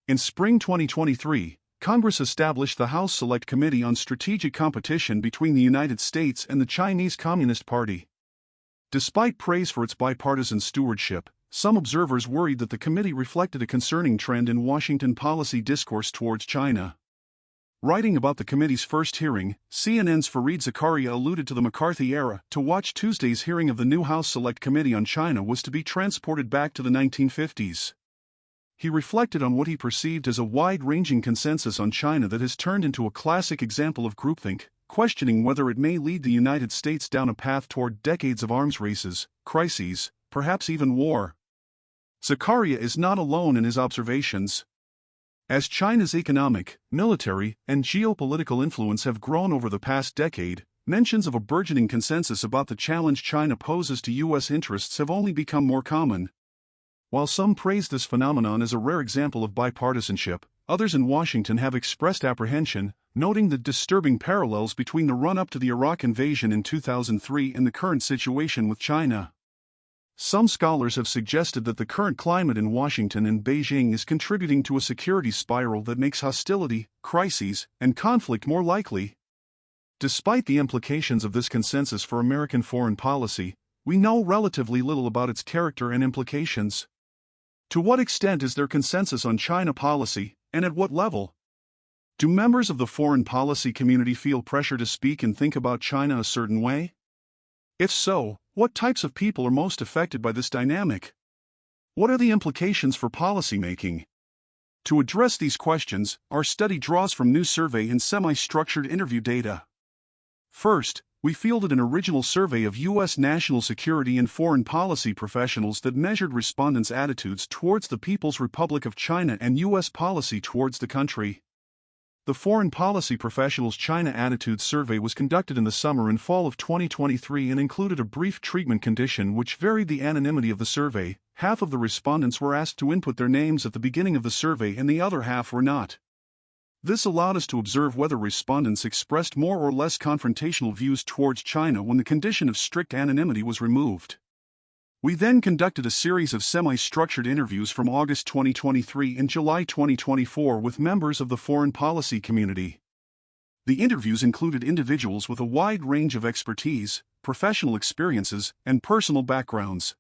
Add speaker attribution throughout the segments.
Speaker 1: In spring 2023, Congress established the House Select Committee on Strategic Competition between the United States and the Chinese Communist Party. Despite praise for its bipartisan stewardship, some observers worried that the committee reflected a concerning trend in Washington policy discourse towards China. Writing about the committee's first hearing, CNN's Fareed Zakaria alluded to the McCarthy era. To watch Tuesday's hearing of the new House Select Committee on China was to be transported back to the 1950s. He reflected on what he perceived as a wide-ranging consensus on China that has turned into a classic example of groupthink, questioning whether it may lead the United States down a path toward decades of arms races, crises, perhaps even war. Zakaria is not alone in his observations. As China's economic, military, and geopolitical influence have grown over the past decade, mentions of a burgeoning consensus about the challenge China poses to U.S. interests have only become more common. While some praise this phenomenon as a rare example of bipartisanship, others in Washington have expressed apprehension, noting the disturbing parallels between the run-up to the Iraq invasion in 2003 and the current situation with China. Some scholars have suggested that the current climate in Washington and Beijing is contributing to a security spiral that makes hostility, crises, and conflict more likely. Despite the implications of this consensus for American foreign policy, we know relatively little about its character and implications. To what extent is there consensus on China policy, and at what level? Do members of the foreign policy community feel pressure to speak and think about China a certain way? If so, what types of people are most affected by this dynamic? What are the implications for policymaking? To address these questions, our study draws from new survey and semi-structured interview data. First, we fielded an original survey of U.S. national security and foreign policy professionals that measured respondents' attitudes towards the People's Republic of China and U.S. policy towards the country. The Foreign Policy Professionals' China Attitudes Survey was conducted in the summer and fall of 2023 and included a brief treatment condition which varied the anonymity of the survey. Half of the respondents were asked to input their names at the beginning of the survey and the other half were not. This allowed us to observe whether respondents expressed more or less confrontational views towards China when the condition of strict anonymity was removed. We then conducted a series of semi-structured interviews from August 2023 and July 2024 with members of the foreign policy community. The interviews included individuals with a wide range of expertise, professional experiences, and personal backgrounds.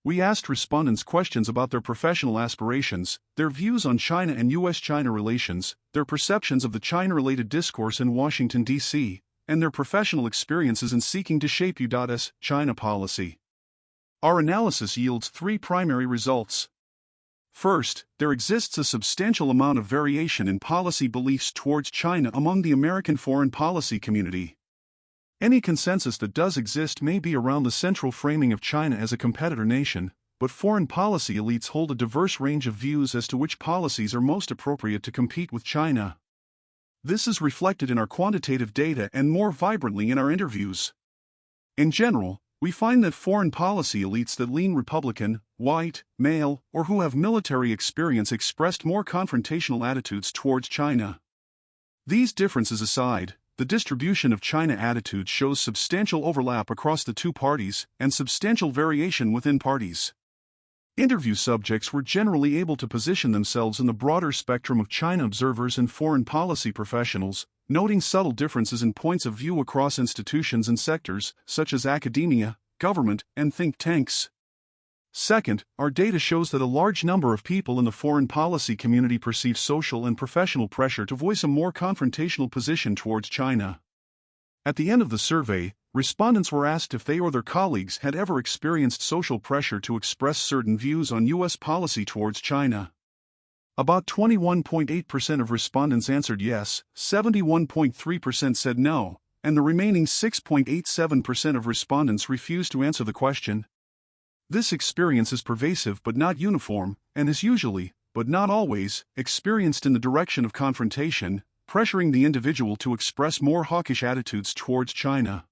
Speaker 1: We asked respondents questions about their professional aspirations, their views on China and U.S.-China relations, their perceptions of the China-related discourse in Washington, D.C., and their professional experiences in seeking to shape U.S. China policy. Our analysis yields three primary results. First, there exists a substantial amount of variation in policy beliefs towards China among the American foreign policy community. Any consensus that does exist may be around the central framing of China as a competitor nation, but foreign policy elites hold a diverse range of views as to which policies are most appropriate to compete with China. This is reflected in our quantitative data and more vibrantly in our interviews. In general, we find that foreign policy elites that lean Republican, white, male, or who have military experience expressed more confrontational attitudes towards China. These differences aside, the distribution of China attitudes shows substantial overlap across the two parties and substantial variation within parties. Interview subjects were generally able to position themselves in the broader spectrum of China observers and foreign policy professionals, noting subtle differences in points of view across institutions and sectors, such as academia, government, and think tanks. Second, our data shows that a large number of people in the foreign policy community perceive social and professional pressure to voice a more confrontational position towards China. At the end of the survey, respondents were asked if they or their colleagues had ever experienced social pressure to express certain views on U.S. policy towards China. About 21.8% of respondents answered yes, 71.3% said no, and the remaining 6.87% of respondents refused to answer the question. This experience is pervasive but not uniform, and is usually, but not always, experienced in the direction of confrontation, pressuring the individual to express more hawkish attitudes towards China.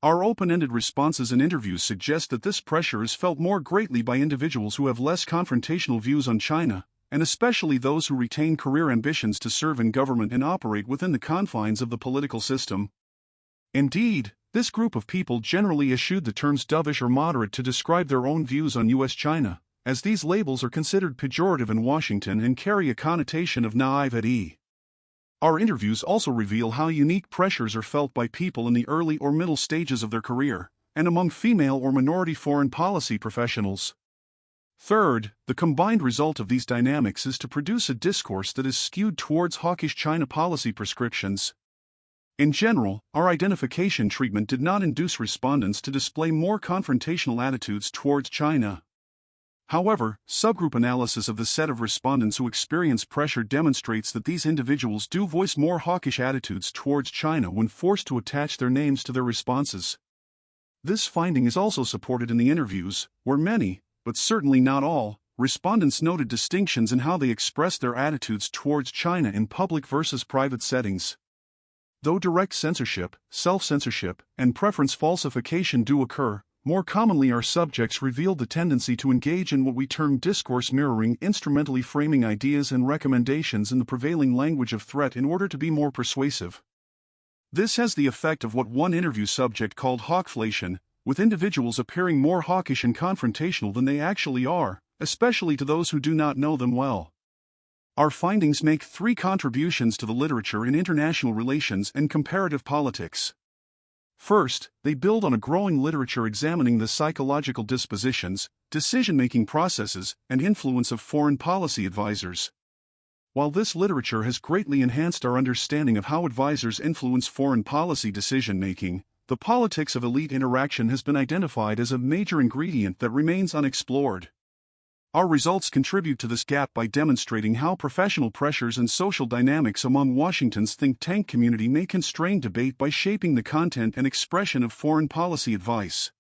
Speaker 1: Our open-ended responses in interviews suggest that this pressure is felt more greatly by individuals who have less confrontational views on China, and especially those who retain career ambitions to serve in government and operate within the confines of the political system. Indeed, this group of people generally eschewed the terms dovish or moderate to describe their own views on U.S.-China, as these labels are considered pejorative in Washington and carry a connotation of naivete. Our interviews also reveal how unique pressures are felt by people in the early or middle stages of their career, and among female or minority foreign policy professionals. Third, the combined result of these dynamics is to produce a discourse that is skewed towards hawkish China policy prescriptions. In general, our identification treatment did not induce respondents to display more confrontational attitudes towards China. However, subgroup analysis of the set of respondents who experience pressure demonstrates that these individuals do voice more hawkish attitudes towards China when forced to attach their names to their responses. This finding is also supported in the interviews, where many, but certainly not all, respondents noted distinctions in how they expressed their attitudes towards China in public versus private settings. Though direct censorship, self-censorship, and preference falsification do occur, more commonly our subjects revealed the tendency to engage in what we term discourse mirroring, instrumentally framing ideas and recommendations in the prevailing language of threat in order to be more persuasive. This has the effect of what one interview subject called hawkflation, with individuals appearing more hawkish and confrontational than they actually are, especially to those who do not know them well. Our findings make three contributions to the literature in international relations and comparative politics. First, they build on a growing literature examining the psychological dispositions, decision-making processes, and influence of foreign policy advisors. While this literature has greatly enhanced our understanding of how advisors influence foreign policy decision-making, the politics of elite interaction has been identified as a major ingredient that remains unexplored. Our results contribute to this gap by demonstrating how professional pressures and social dynamics among Washington's think tank community may constrain debate by shaping the content and expression of foreign policy advice.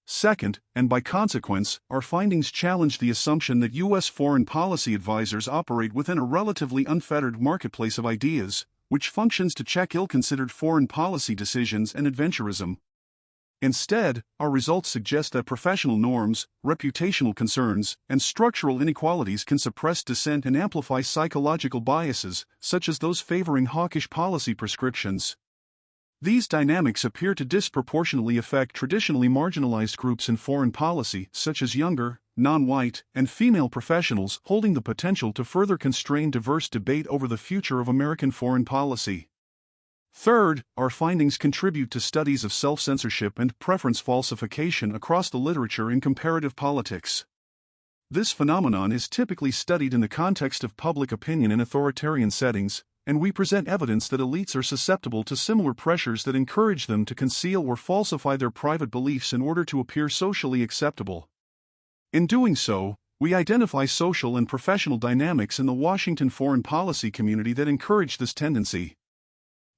Speaker 1: Second, and by consequence, our findings challenge the assumption that U.S. foreign policy advisors operate within a relatively unfettered marketplace of ideas, which functions to check ill-considered foreign policy decisions and adventurism. Instead, our results suggest that professional norms, reputational concerns, and structural inequalities can suppress dissent and amplify psychological biases, such as those favoring hawkish policy prescriptions. These dynamics appear to disproportionately affect traditionally marginalized groups in foreign policy, such as younger, non-white, and female professionals, holding the potential to further constrain diverse debate over the future of American foreign policy. Third, our findings contribute to studies of self-censorship and preference falsification across the literature in comparative politics. This phenomenon is typically studied in the context of public opinion in authoritarian settings, and we present evidence that elites are susceptible to similar pressures that encourage them to conceal or falsify their private beliefs in order to appear socially acceptable. In doing so, we identify social and professional dynamics in the Washington foreign policy community that encourage this tendency.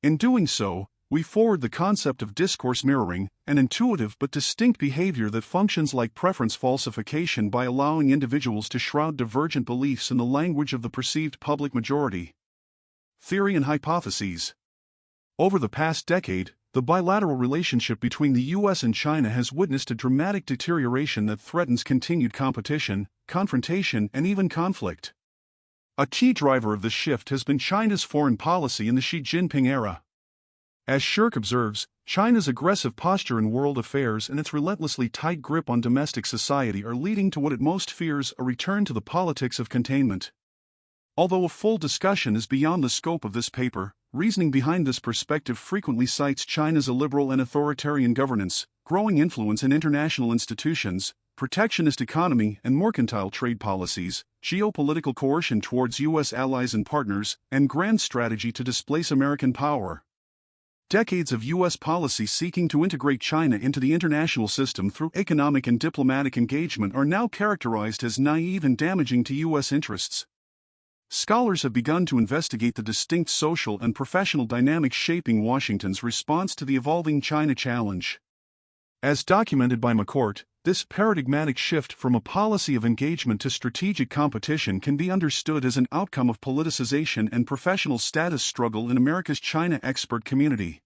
Speaker 1: In doing so, we forward the concept of discourse mirroring, an intuitive but distinct behavior that functions like preference falsification by allowing individuals to shroud divergent beliefs in the language of the perceived public majority. Theory and hypotheses. Over the past decade, the bilateral relationship between the U.S. and China has witnessed a dramatic deterioration that threatens continued competition, confrontation, and even conflict. A key driver of this shift has been China's foreign policy in the Xi Jinping era. As Shirk observes, China's aggressive posture in world affairs and its relentlessly tight grip on domestic society are leading to what it most fears, a return to the politics of containment. Although a full discussion is beyond the scope of this paper, reasoning behind this perspective frequently cites China's illiberal and authoritarian governance, growing influence in international institutions, protectionist economy and mercantile trade policies, geopolitical coercion towards U.S. allies and partners, and grand strategy to displace American power. Decades of U.S. policy seeking to integrate China into the international system through economic and diplomatic engagement are now characterized as naive and damaging to U.S. interests. Scholars have begun to investigate the distinct social and professional dynamics shaping Washington's response to the evolving China challenge. As documented by McCourt, this paradigmatic shift from a policy of engagement to strategic competition can be understood as an outcome of politicization and professional status struggle in America's China expert community.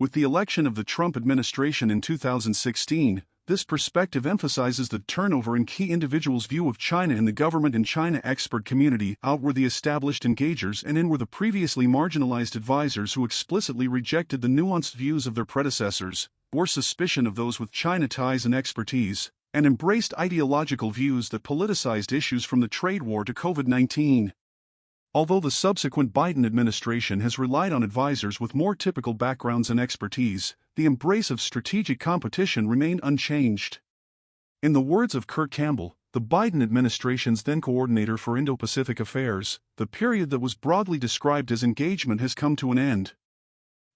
Speaker 1: With the election of the Trump administration in 2016, this perspective emphasizes the turnover in key individuals' view of China in the government and China expert community. Out were the established engagers and in were the previously marginalized advisors who explicitly rejected the nuanced views of their predecessors, bore suspicion of those with China ties and expertise, and embraced ideological views that politicized issues from the trade war to COVID-19. Although the subsequent Biden administration has relied on advisors with more typical backgrounds and expertise, the embrace of strategic competition remained unchanged. In the words of Kurt Campbell, the Biden administration's then coordinator for Indo-Pacific affairs, the period that was broadly described as engagement has come to an end.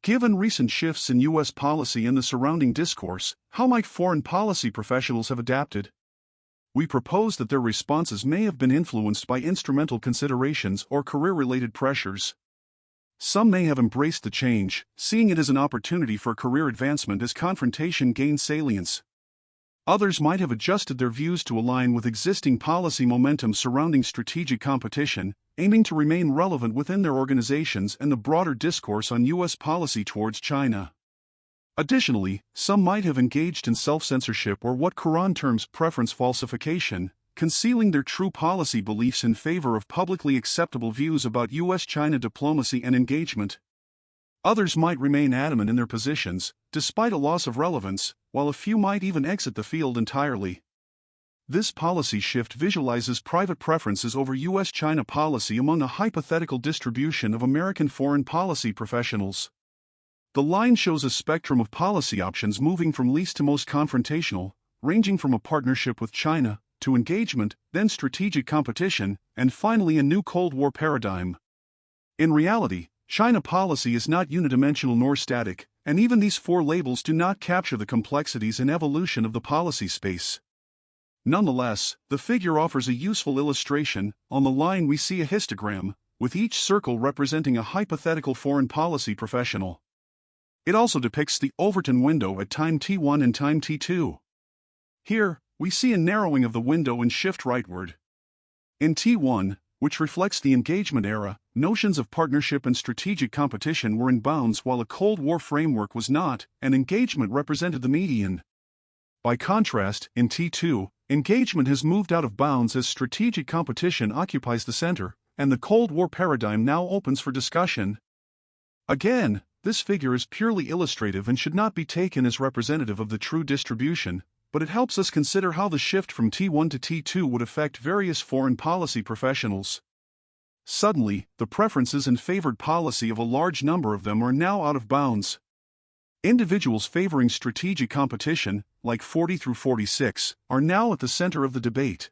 Speaker 1: Given recent shifts in U.S. policy and the surrounding discourse, how might foreign policy professionals have adapted? We propose that their responses may have been influenced by instrumental considerations or career-related pressures. Some may have embraced the change, seeing it as an opportunity for career advancement as confrontation gained salience. Others might have adjusted their views to align with existing policy momentum surrounding strategic competition, aiming to remain relevant within their organizations and the broader discourse on U.S. policy towards China. Additionally, some might have engaged in self-censorship or what Quran terms preference falsification, concealing their true policy beliefs in favor of publicly acceptable views about U.S.-China diplomacy and engagement. Others might remain adamant in their positions, despite a loss of relevance, while a few might even exit the field entirely. This policy shift visualizes private preferences over U.S.-China policy among a hypothetical distribution of American foreign policy professionals. The line shows a spectrum of policy options moving from least to most confrontational, ranging from a partnership with China, to engagement, then strategic competition, and finally a new Cold War paradigm. In reality, China policy is not unidimensional nor static, and even these four labels do not capture the complexities and evolution of the policy space. Nonetheless, the figure offers a useful illustration. On the line we see a histogram, with each circle representing a hypothetical foreign policy professional. It also depicts the Overton window at time t1 and time t2. Here, we see a narrowing of the window and shift rightward. In t1, which reflects the engagement era, notions of partnership and strategic competition were in bounds while a Cold War framework was not, and engagement represented the median. By contrast, in T2, engagement has moved out of bounds as strategic competition occupies the center, and the Cold War paradigm now opens for discussion. Again, this figure is purely illustrative and should not be taken as representative of the true distribution, but it helps us consider how the shift from T1 to T2 would affect various foreign policy professionals. Suddenly, the preferences and favored policy of a large number of them are now out of bounds. Individuals favoring strategic competition, like 40 through 46, are now at the center of the debate.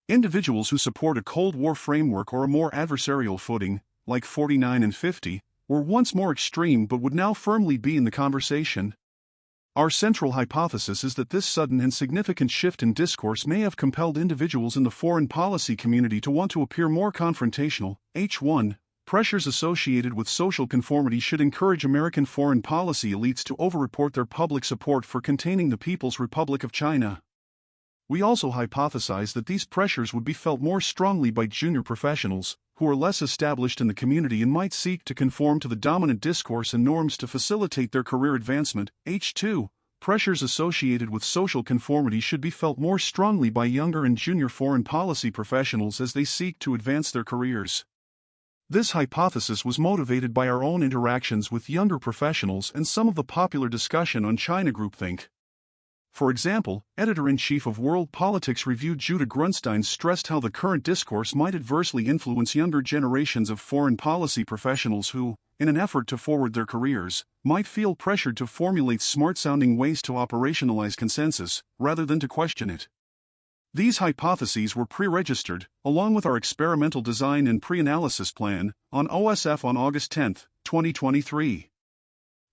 Speaker 1: Individuals who support a Cold War framework or a more adversarial footing, like 49 and 50, were once more extreme but would now firmly be in the conversation. Our central hypothesis is that this sudden and significant shift in discourse may have compelled individuals in the foreign policy community to want to appear more confrontational. H1. Pressures associated with social conformity should encourage American foreign policy elites to overreport their public support for containing the People's Republic of China. We also hypothesize that these pressures would be felt more strongly by junior professionals, who are less established in the community and might seek to conform to the dominant discourse and norms to facilitate their career advancement. H2. Pressures associated with social conformity should be felt more strongly by younger and junior foreign policy professionals as they seek to advance their careers. This hypothesis was motivated by our own interactions with younger professionals and some of the popular discussion on China groupthink. For example, Editor-in-Chief of World Politics Review Judah Grunstein stressed how the current discourse might adversely influence younger generations of foreign policy professionals who, in an effort to forward their careers, might feel pressured to formulate smart-sounding ways to operationalize consensus, rather than to question it. These hypotheses were pre-registered, along with our experimental design and pre-analysis plan, on OSF on August 10, 2023.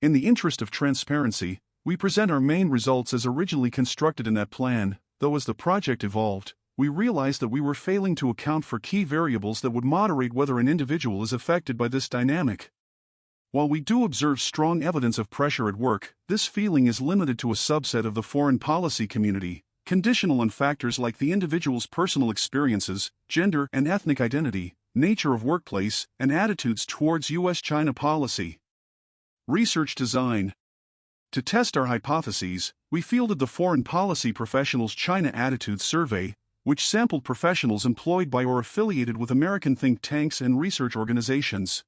Speaker 1: In the interest of transparency, we present our main results as originally constructed in that plan, though as the project evolved, we realized that we were failing to account for key variables that would moderate whether an individual is affected by this dynamic. While we do observe strong evidence of pressure at work, this feeling is limited to a subset of the foreign policy community, conditional on factors like the individual's personal experiences, gender and ethnic identity, nature of workplace, and attitudes towards U.S.-China policy. Research design. To test our hypotheses, we fielded the Foreign Policy Professionals China Attitudes Survey, which sampled professionals employed by or affiliated with American think tanks and research organizations.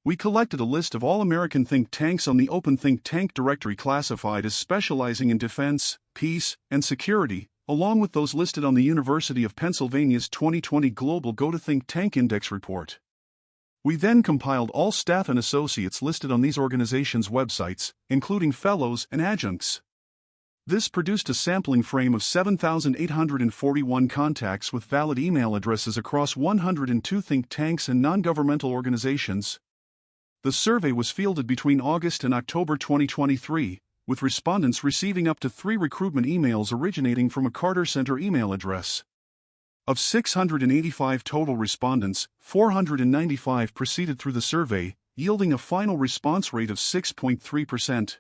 Speaker 1: We collected a list of all American think tanks on the Open Think Tank directory classified as specializing in defense, peace, and security, along with those listed on the University of Pennsylvania's 2020 Global Go to Think Tank Index report. We then compiled all staff and associates listed on these organizations' websites, including fellows and adjuncts. This produced a sampling frame of 7,841 contacts with valid email addresses across 102 think tanks and non-governmental organizations. The survey was fielded between August and October 2023, with respondents receiving up to 3 recruitment emails originating from a Carter Center email address. Of 685 total respondents, 495 proceeded through the survey, yielding a final response rate of 6.3%.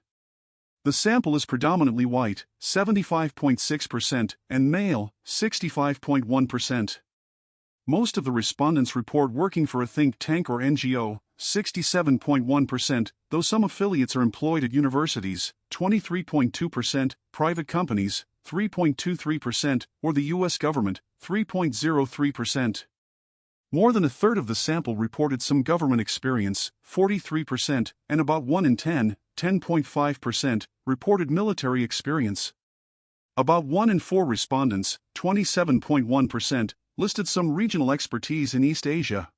Speaker 1: The sample is predominantly white, 75.6%, and male, 65.1%. Most of the respondents report working for a think tank or NGO, 67.1%, though some affiliates are employed at universities, 23.2%, private companies, 3.23%, or the U.S. government, 3.03%. More than a third of the sample reported some government experience, 43%, and about 1 in 10, 10.5%, reported military experience. About 1 in 4 respondents, 27.1%, listed some regional expertise in East Asia.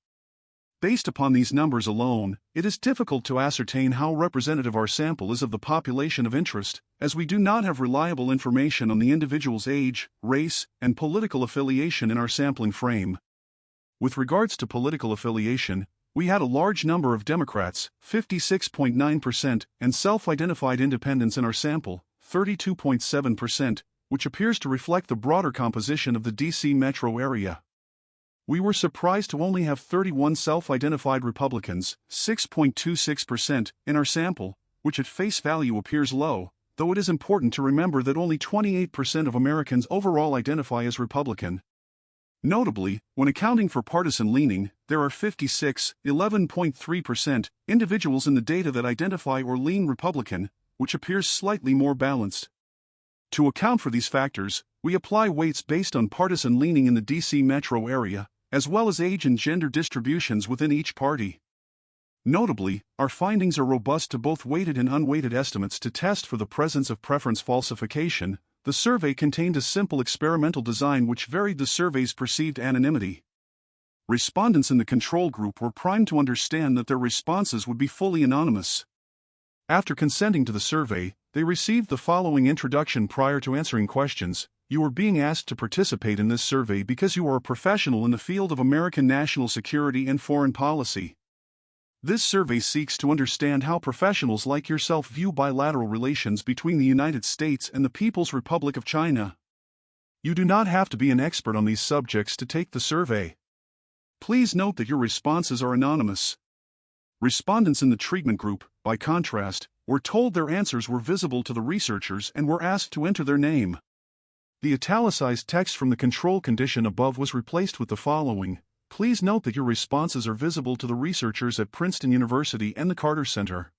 Speaker 1: Based upon these numbers alone, it is difficult to ascertain how representative our sample is of the population of interest, as we do not have reliable information on the individual's age, race, and political affiliation in our sampling frame. With regards to political affiliation, we had a large number of Democrats, 56.9%, and self-identified independents in our sample, 32.7%, which appears to reflect the broader composition of the D.C. metro area. We were surprised to only have 31 self-identified Republicans, 6.26%, in our sample, which at face value appears low, though it is important to remember that only 28% of Americans overall identify as Republican. Notably, when accounting for partisan leaning, there are 56, 11.3%, individuals in the data that identify or lean Republican, which appears slightly more balanced. To account for these factors, we apply weights based on partisan leaning in the D.C. metro area, as well as age and gender distributions within each party. Notably, our findings are robust to both weighted and unweighted estimates to test for the presence of preference falsification. The survey contained a simple experimental design which varied the survey's perceived anonymity. Respondents in the control group were primed to understand that their responses would be fully anonymous. After consenting to the survey, they received the following introduction prior to answering questions. You are being asked to participate in this survey because you are a professional in the field of American national security and foreign policy. This survey seeks to understand how professionals like yourself view bilateral relations between the United States and the People's Republic of China. You do not have to be an expert on these subjects to take the survey. Please note that your responses are anonymous. Respondents in the treatment group, by contrast, were told their answers were visible to the researchers and were asked to enter their name. The italicized text from the control condition above was replaced with the following. Please note that your responses are visible to the researchers at Princeton University and the Carter Center.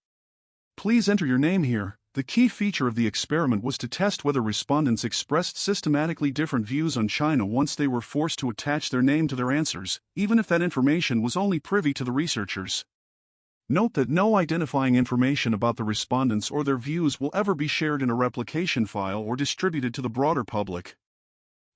Speaker 1: Please enter your name here. The key feature of the experiment was to test whether respondents expressed systematically different views on China once they were forced to attach their name to their answers, even if that information was only privy to the researchers. Note that no identifying information about the respondents or their views will ever be shared in a replication file or distributed to the broader public.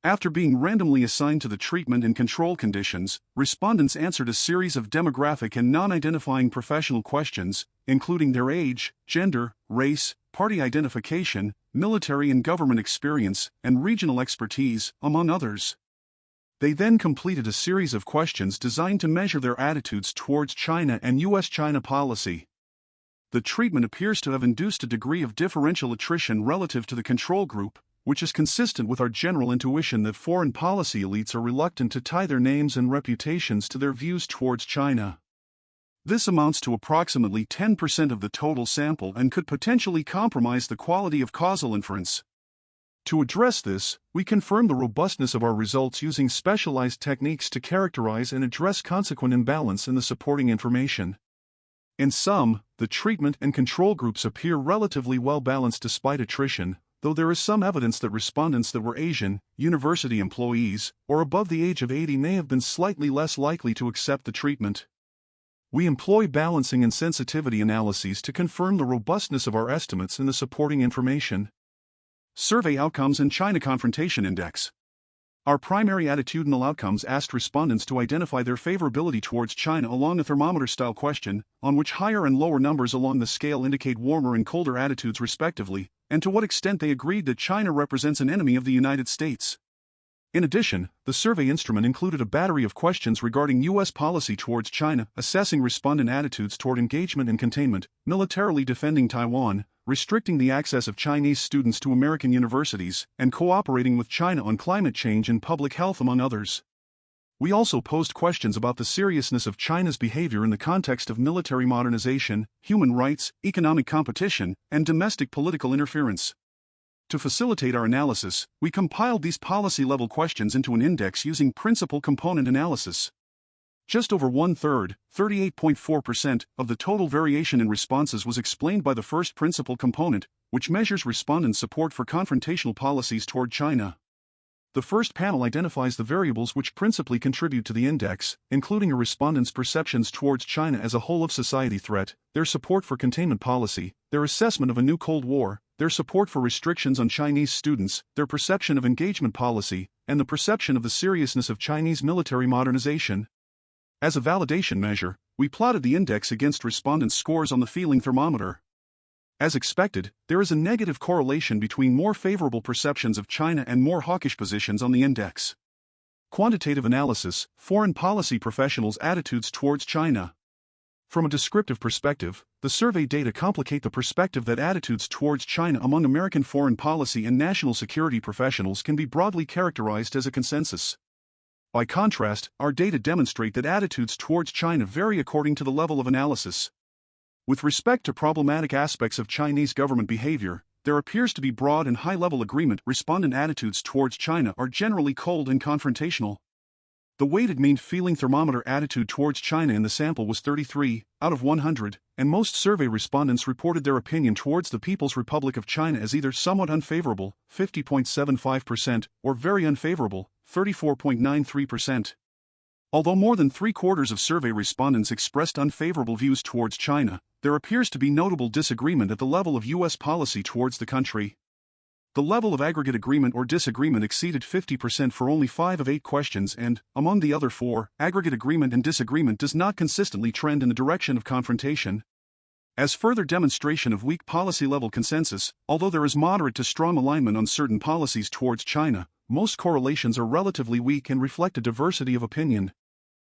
Speaker 1: After being randomly assigned to the treatment and control conditions, respondents answered a series of demographic and non-identifying professional questions, including their age, gender, race, party identification, military and government experience, and regional expertise, among others. They then completed a series of questions designed to measure their attitudes towards China and U.S.-China policy. The treatment appears to have induced a degree of differential attrition relative to the control group, which is consistent with our general intuition that foreign policy elites are reluctant to tie their names and reputations to their views towards China. This amounts to approximately 10% of the total sample and could potentially compromise the quality of causal inference. To address this, we confirm the robustness of our results using specialized techniques to characterize and address consequent imbalance in the supporting information. In sum, the treatment and control groups appear relatively well balanced despite attrition, though there is some evidence that respondents that were Asian, university employees, or above the age of 80 may have been slightly less likely to accept the treatment. We employ balancing and sensitivity analyses to confirm the robustness of our estimates and the supporting information. Survey Outcomes and China Confrontation Index. Our primary attitudinal outcomes asked respondents to identify their favorability towards China along a thermometer-style question, on which higher and lower numbers along the scale indicate warmer and colder attitudes respectively, and to what extent they agreed that China represents an enemy of the United States. In addition, the survey instrument included a battery of questions regarding U.S. policy towards China, assessing respondent attitudes toward engagement and containment, militarily defending Taiwan, restricting the access of Chinese students to American universities, and cooperating with China on climate change and public health, among others. We also posed questions about the seriousness of China's behavior in the context of military modernization, human rights, economic competition, and domestic political interference. To facilitate our analysis, we compiled these policy-level questions into an index using principal component analysis. Just over one-third, 38.4%, of the total variation in responses was explained by the first principal component, which measures respondents' support for confrontational policies toward China. The first panel identifies the variables which principally contribute to the index, including a respondent's perceptions towards China as a whole-of-society threat, their support for containment policy, their assessment of a new Cold War, their support for restrictions on Chinese students, their perception of engagement policy, and the perception of the seriousness of Chinese military modernization. As a validation measure, we plotted the index against respondents' scores on the feeling thermometer. As expected, there is a negative correlation between more favorable perceptions of China and more hawkish positions on the index. Quantitative analysis, foreign policy professionals' attitudes towards China. From a descriptive perspective, the survey data complicate the perspective that attitudes towards China among American foreign policy and national security professionals can be broadly characterized as a consensus. By contrast, our data demonstrate that attitudes towards China vary according to the level of analysis. With respect to problematic aspects of Chinese government behavior, there appears to be broad and high-level agreement. Respondent attitudes towards China are generally cold and confrontational. The weighted mean feeling thermometer attitude towards China in the sample was 33 out of 100, and most survey respondents reported their opinion towards the People's Republic of China as either somewhat unfavorable, 50.75%, or very unfavorable, 34.93%. Although more than three-quarters of survey respondents expressed unfavorable views towards China, there appears to be notable disagreement at the level of U.S. policy towards the country. The level of aggregate agreement or disagreement exceeded 50% for only 5 of 8 questions and, among the other 4, aggregate agreement and disagreement does not consistently trend in the direction of confrontation. As further demonstration of weak policy-level consensus, although there is moderate to strong alignment on certain policies towards China, most correlations are relatively weak and reflect a diversity of opinion.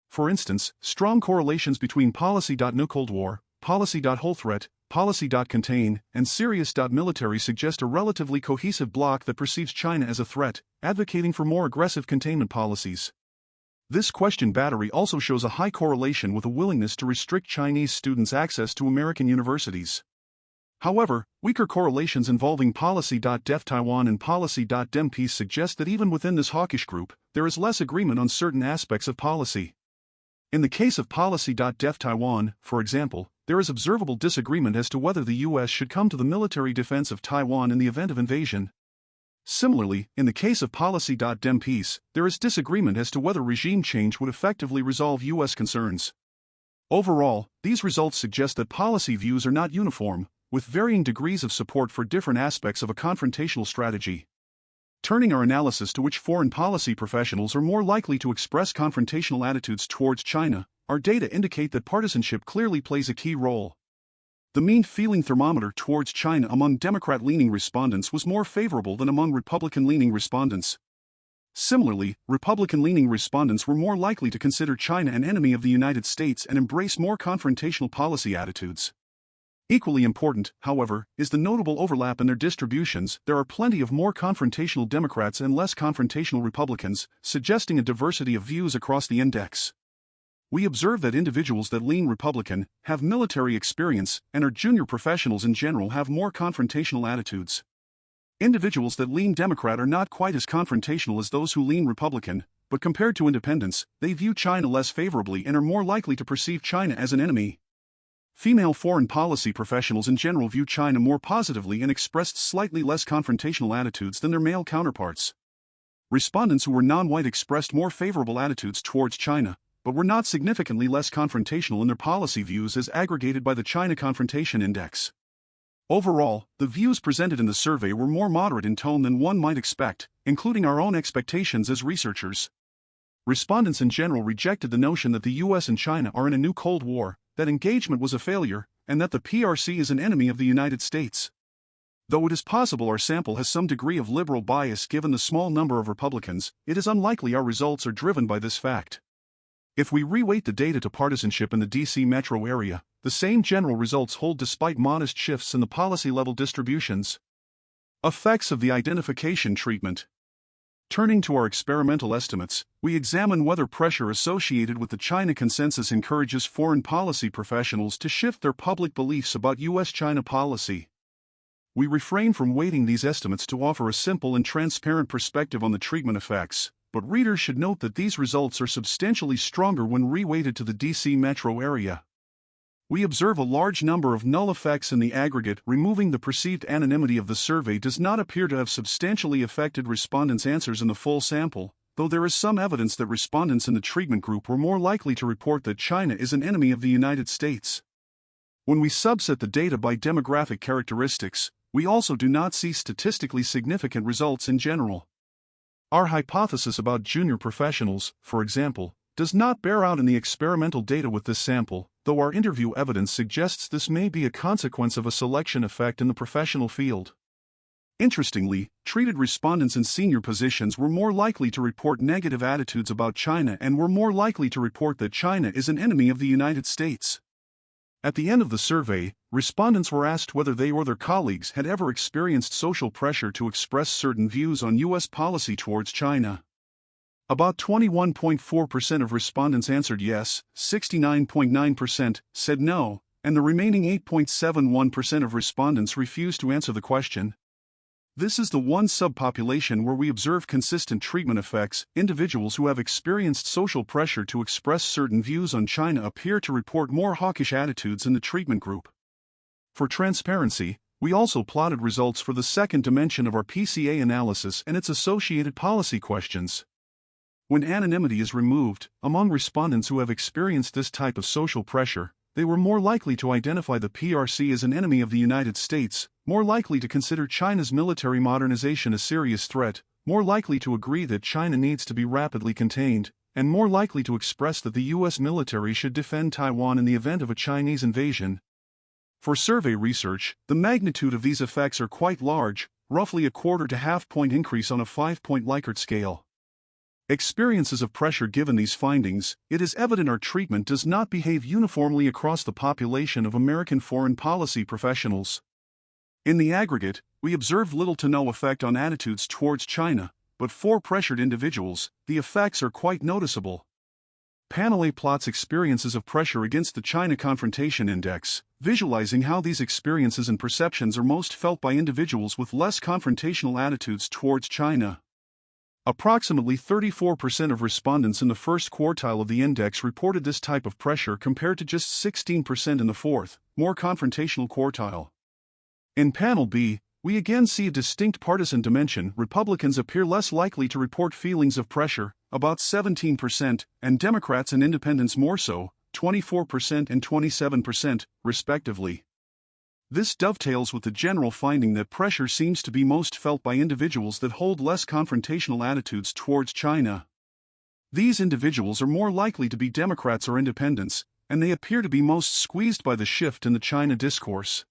Speaker 1: For instance, strong correlations between policy.no Cold War, policy.whole threat, policy.contain, and serious.military suggest a relatively cohesive bloc that perceives China as a threat, advocating for more aggressive containment policies. This question battery also shows a high correlation with a willingness to restrict Chinese students' access to American universities. However, weaker correlations involving policy.def Taiwan and policy.dem peace suggest that even within this hawkish group, there is less agreement on certain aspects of policy. In the case of policy.def Taiwan, for example, there is observable disagreement as to whether the U.S. should come to the military defense of Taiwan in the event of invasion. Similarly, in the case of policy.dem peace, there is disagreement as to whether regime change would effectively resolve U.S. concerns. Overall, these results suggest that policy views are not uniform, with varying degrees of support for different aspects of a confrontational strategy. Turning our analysis to which foreign policy professionals are more likely to express confrontational attitudes towards China, our data indicate that partisanship clearly plays a key role. The mean feeling thermometer towards China among Democrat-leaning respondents was more favorable than among Republican-leaning respondents. Similarly, Republican-leaning respondents were more likely to consider China an enemy of the United States and embrace more confrontational policy attitudes. Equally important, however, is the notable overlap in their distributions. There are plenty of more confrontational Democrats and less confrontational Republicans, suggesting a diversity of views across the index. We observe that individuals that lean Republican have military experience, and our junior professionals in general have more confrontational attitudes. Individuals that lean Democrat are not quite as confrontational as those who lean Republican, but compared to independents, they view China less favorably and are more likely to perceive China as an enemy. Female foreign policy professionals in general view China more positively and expressed slightly less confrontational attitudes than their male counterparts. Respondents who were non-white expressed more favorable attitudes towards China, but were not significantly less confrontational in their policy views as aggregated by the China Confrontation Index. Overall, the views presented in the survey were more moderate in tone than one might expect, including our own expectations as researchers. Respondents in general rejected the notion that the US and China are in a new Cold War, that engagement was a failure, and that the PRC is an enemy of the United States. Though it is possible our sample has some degree of liberal bias given the small number of Republicans, it is unlikely our results are driven by this fact. If we reweight the data to partisanship in the D.C. metro area, the same general results hold despite modest shifts in the policy-level distributions. Effects of the identification treatment. Turning to our experimental estimates, we examine whether pressure associated with the China consensus encourages foreign policy professionals to shift their public beliefs about U.S.-China policy. We refrain from weighting these estimates to offer a simple and transparent perspective on the treatment effects, but readers should note that these results are substantially stronger when reweighted to the D.C. metro area. We observe a large number of null effects in the aggregate. Removing the perceived anonymity of the survey does not appear to have substantially affected respondents' answers in the full sample, though there is some evidence that respondents in the treatment group were more likely to report that China is an enemy of the United States. When we subset the data by demographic characteristics, we also do not see statistically significant results in general. Our hypothesis about junior professionals, for example, does not bear out in the experimental data with this sample, though our interview evidence suggests this may be a consequence of a selection effect in the professional field. Interestingly, treated respondents in senior positions were more likely to report negative attitudes about China and were more likely to report that China is an enemy of the United States. At the end of the survey, respondents were asked whether they or their colleagues had ever experienced social pressure to express certain views on U.S. policy towards China. About 21.4% of respondents answered yes, 69.9% said no, and the remaining 8.71% of respondents refused to answer the question. This is the one subpopulation where we observe consistent treatment effects. Individuals who have experienced social pressure to express certain views on China appear to report more hawkish attitudes in the treatment group. For transparency, we also plotted results for the second dimension of our PCA analysis and its associated policy questions. When anonymity is removed, among respondents who have experienced this type of social pressure, they were more likely to identify the PRC as an enemy of the United States, more likely to consider China's military modernization a serious threat, more likely to agree that China needs to be rapidly contained, and more likely to express that the U.S. military should defend Taiwan in the event of a Chinese invasion. For survey research, the magnitude of these effects are quite large, roughly a quarter to half-point increase on a 5-point Likert scale. Experiences of pressure. Given these findings, it is evident our treatment does not behave uniformly across the population of American foreign policy professionals. In the aggregate, we observed little to no effect on attitudes towards China, but for pressured individuals, the effects are quite noticeable. Panel A plots experiences of pressure against the China Confrontation Index, visualizing how these experiences and perceptions are most felt by individuals with less confrontational attitudes towards China. Approximately 34% of respondents in the first quartile of the index reported this type of pressure compared to just 16% in the fourth, more confrontational quartile. In Panel B, we again see a distinct partisan dimension. Republicans appear less likely to report feelings of pressure, about 17%, and Democrats and Independents more so, 24% and 27%, respectively. This dovetails with the general finding that pressure seems to be most felt by individuals that hold less confrontational attitudes towards China. These individuals are more likely to be Democrats or Independents, and they appear to be most squeezed by the shift in the China discourse.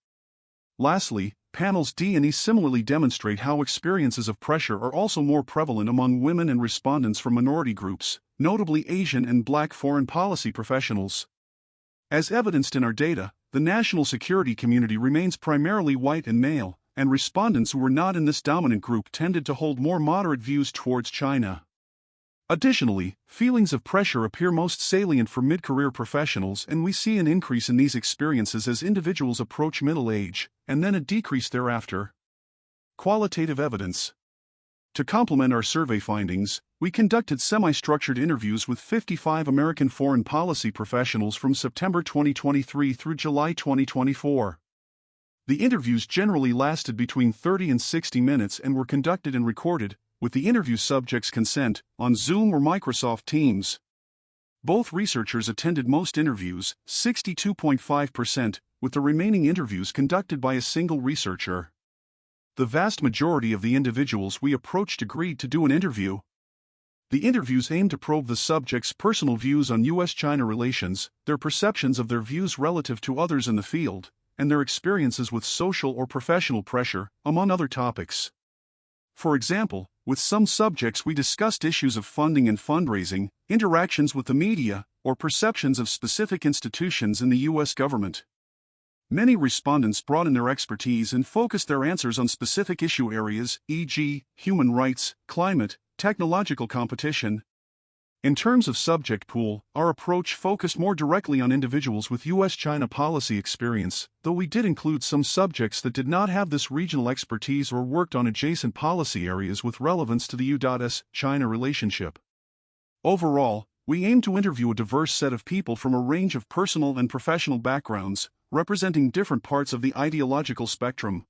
Speaker 1: Lastly, panels D and E similarly demonstrate how experiences of pressure are also more prevalent among women and respondents from minority groups, notably Asian and Black foreign policy professionals. As evidenced in our data, the national security community remains primarily white and male, and respondents who were not in this dominant group tended to hold more moderate views towards China. Additionally, feelings of pressure appear most salient for mid-career professionals, and we see an increase in these experiences as individuals approach middle age, and then a decrease thereafter. Qualitative evidence. To complement our survey findings, we conducted semi-structured interviews with 55 American foreign policy professionals from September 2023 through July 2024. The interviews generally lasted between 30 and 60 minutes and were conducted and recorded, with the interview subjects' consent, on Zoom or Microsoft Teams. Both researchers attended most interviews, 62.5%, with the remaining interviews conducted by a single researcher. The vast majority of the individuals we approached agreed to do an interview. The interviews aimed to probe the subjects' personal views on U.S.-China relations, their perceptions of their views relative to others in the field, and their experiences with social or professional pressure, among other topics. For example, with some subjects we discussed issues of funding and fundraising, interactions with the media, or perceptions of specific institutions in the U.S. government. Many respondents brought in their expertise and focused their answers on specific issue areas, e.g., human rights, climate, technological competition. In terms of subject pool, our approach focused more directly on individuals with U.S.-China policy experience, though we did include some subjects that did not have this regional expertise or worked on adjacent policy areas with relevance to the U.S.-China relationship. Overall, we aim to interview a diverse set of people from a range of personal and professional backgrounds, representing different parts of the ideological spectrum.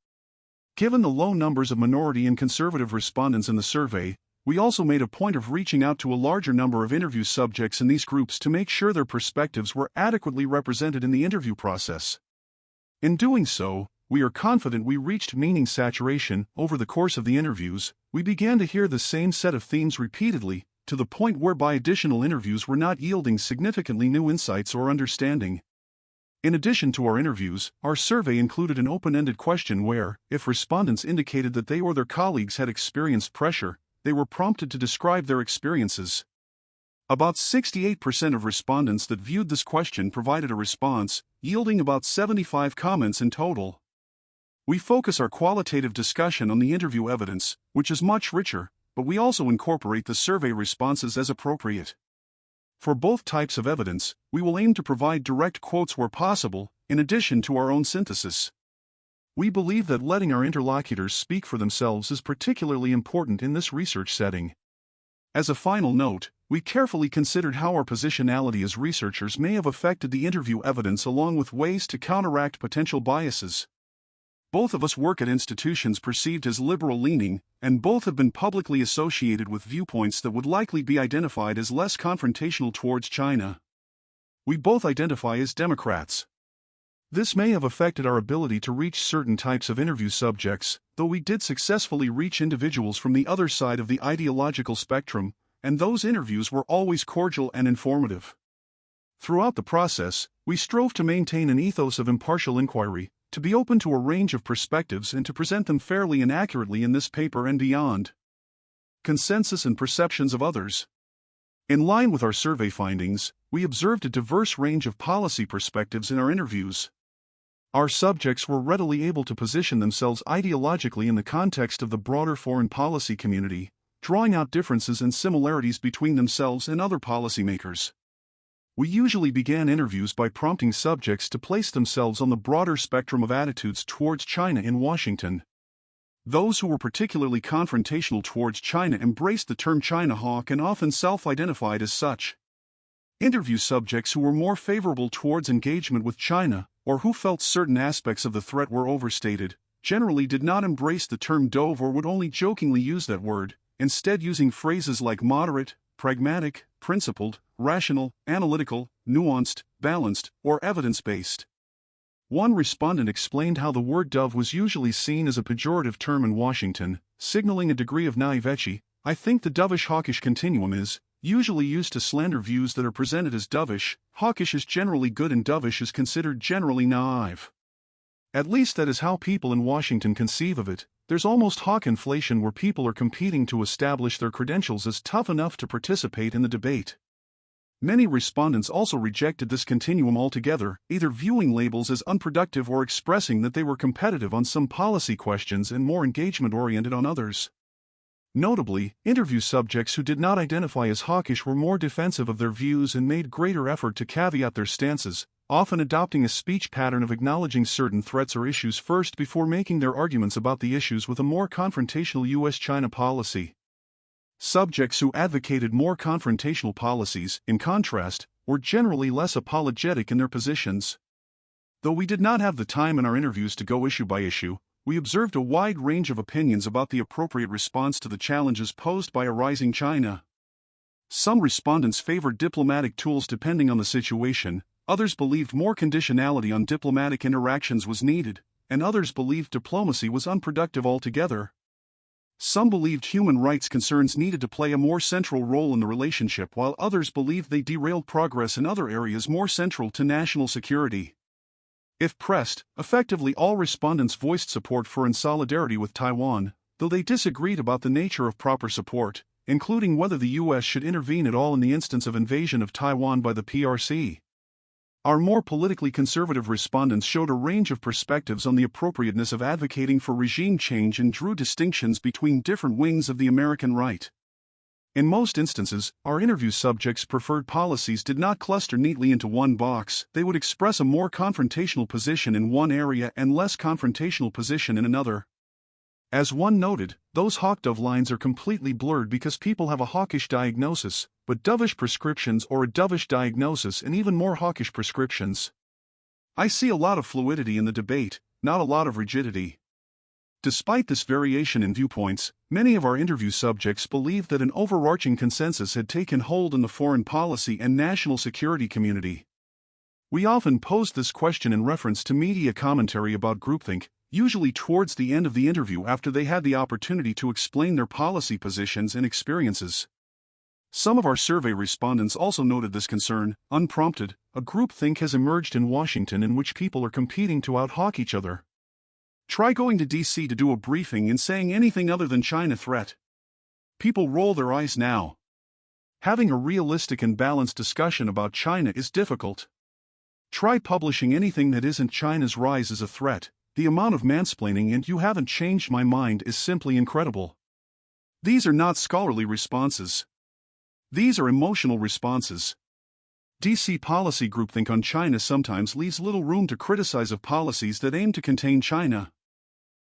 Speaker 1: Given the low numbers of minority and conservative respondents in the survey, we also made a point of reaching out to a larger number of interview subjects in these groups to make sure their perspectives were adequately represented in the interview process. In doing so, we are confident we reached meaning saturation. Over the course of the interviews, we began to hear the same set of themes repeatedly, to the point whereby additional interviews were not yielding significantly new insights or understanding. In addition to our interviews, our survey included an open-ended question where, if respondents indicated that they or their colleagues had experienced pressure, they were prompted to describe their experiences. About 68% of respondents that viewed this question provided a response, yielding about 75 comments in total. We focus our qualitative discussion on the interview evidence, which is much richer, but we also incorporate the survey responses as appropriate. For both types of evidence, we will aim to provide direct quotes where possible, in addition to our own synthesis. We believe that letting our interlocutors speak for themselves is particularly important in this research setting. As a final note, we carefully considered how our positionality as researchers may have affected the interview evidence along with ways to counteract potential biases. Both of us work at institutions perceived as liberal-leaning, and both have been publicly associated with viewpoints that would likely be identified as less confrontational towards China. We both identify as Democrats. This may have affected our ability to reach certain types of interview subjects, though we did successfully reach individuals from the other side of the ideological spectrum, and those interviews were always cordial and informative. Throughout the process, we strove to maintain an ethos of impartial inquiry, to be open to a range of perspectives and to present them fairly and accurately in this paper and beyond. Consensus and perceptions of others. In line with our survey findings, we observed a diverse range of policy perspectives in our interviews. Our subjects were readily able to position themselves ideologically in the context of the broader foreign policy community, drawing out differences and similarities between themselves and other policymakers. We usually began interviews by prompting subjects to place themselves on the broader spectrum of attitudes towards China in Washington. Those who were particularly confrontational towards China embraced the term China hawk and often self-identified as such. Interview subjects who were more favorable towards engagement with China, or who felt certain aspects of the threat were overstated, generally did not embrace the term dove or would only jokingly use that word, instead using phrases like moderate, pragmatic, principled, rational, analytical, nuanced, balanced, or evidence-based. One respondent explained how the word dove was usually seen as a pejorative term in Washington, signaling a degree of naivete. I think the dovish-hawkish continuum is usually used to slander views that are presented as dovish. Hawkish is generally good and dovish is considered generally naive. At least that is how people in Washington conceive of it. There's almost hawk inflation where people are competing to establish their credentials as tough enough to participate in the debate. Many respondents also rejected this continuum altogether, either viewing labels as unproductive or expressing that they were competitive on some policy questions and more engagement-oriented on others. Notably, interview subjects who did not identify as hawkish were more defensive of their views and made greater effort to caveat their stances, often adopting a speech pattern of acknowledging certain threats or issues first before making their arguments about the issues with a more confrontational U.S.-China policy. Subjects who advocated more confrontational policies, in contrast, were generally less apologetic in their positions. Though we did not have the time in our interviews to go issue by issue, we observed a wide range of opinions about the appropriate response to the challenges posed by a rising China. Some respondents favored diplomatic tools depending on the situation, others believed more conditionality on diplomatic interactions was needed, and others believed diplomacy was unproductive altogether. Some believed human rights concerns needed to play a more central role in the relationship, while others believed they derailed progress in other areas more central to national security. If pressed, effectively all respondents voiced support for and solidarity with Taiwan, though they disagreed about the nature of proper support, including whether the U.S. should intervene at all in the instance of invasion of Taiwan by the PRC. Our more politically conservative respondents showed a range of perspectives on the appropriateness of advocating for regime change and drew distinctions between different wings of the American right. In most instances, our interview subjects' preferred policies did not cluster neatly into one box. They would express a more confrontational position in one area and less confrontational position in another. As one noted, those hawk-dove lines are completely blurred because people have a hawkish diagnosis, but dovish prescriptions or a dovish diagnosis and even more hawkish prescriptions. I see a lot of fluidity in the debate, not a lot of rigidity. Despite this variation in viewpoints, many of our interview subjects believed that an overarching consensus had taken hold in the foreign policy and national security community. We often posed this question in reference to media commentary about groupthink, usually towards the end of the interview after they had the opportunity to explain their policy positions and experiences. Some of our survey respondents also noted this concern. Unprompted, a groupthink has emerged in Washington in which people are competing to out-hawk each other. Try going to D.C. to do a briefing and saying anything other than China threat. People roll their eyes now. Having a realistic and balanced discussion about China is difficult. Try publishing anything that isn't China's rise as a threat. The amount of mansplaining and "you haven't changed my mind" is simply incredible. These are not scholarly responses. These are emotional responses. DC policy groupthink on China sometimes leaves little room to criticize of policies that aim to contain China.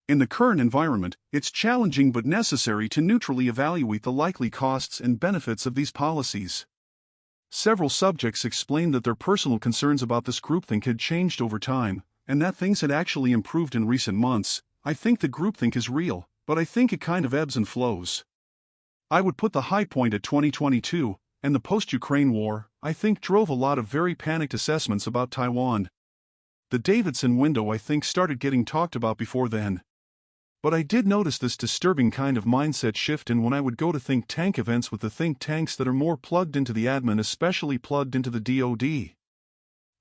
Speaker 1: In the current environment, it's challenging but necessary to neutrally evaluate the likely costs and benefits of these policies. Several subjects explained that their personal concerns about this groupthink had changed over time, and that things had actually improved in recent months. I think the groupthink is real, but I think it kind of ebbs and flows. I would put the high point at 2022, and the post-Ukraine war, I think, drove a lot of very panicked assessments about Taiwan. The Davidson window, I think, started getting talked about before then. But I did notice this disturbing kind of mindset shift in when I would go to think tank events with the think tanks that are more plugged into the admin, especially plugged into the DoD.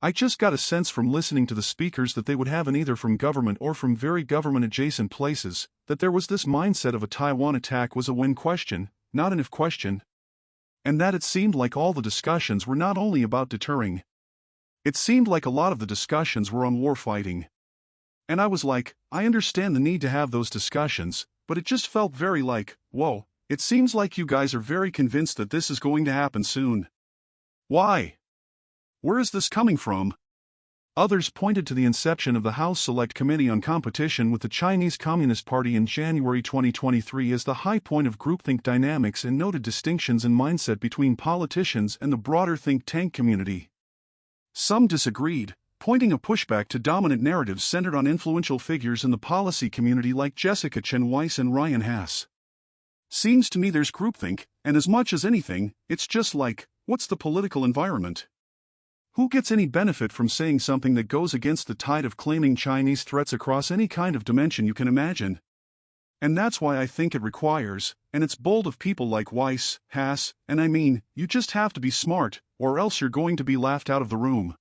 Speaker 1: I just got a sense from listening to the speakers that they would have, in either from government or from very government-adjacent places, that there was this mindset of a Taiwan attack was a when question, not an if question. And that it seemed like all the discussions were not only about deterring. It seemed like a lot of the discussions were on war fighting. And I was like, I understand the need to have those discussions, but it just felt very like, whoa, it seems like you guys are very convinced that this is going to happen soon. Why? Where is this coming from? Others pointed to the inception of the House Select Committee on Competition with the Chinese Communist Party in January 2023 as the high point of groupthink dynamics and noted distinctions in mindset between politicians and the broader think tank community. Some disagreed, pointing a pushback to dominant narratives centered on influential figures in the policy community like Jessica Chen Weiss and Ryan Hass. Seems to me there's groupthink, and as much as anything, it's just like, what's the political environment? Who gets any benefit from saying something that goes against the tide of claiming Chinese threats across any kind of dimension you can imagine? And that's why I think it requires, and it's bold of people like Weiss, Hass, and I mean, you just have to be smart, or else you're going to be laughed out of the room.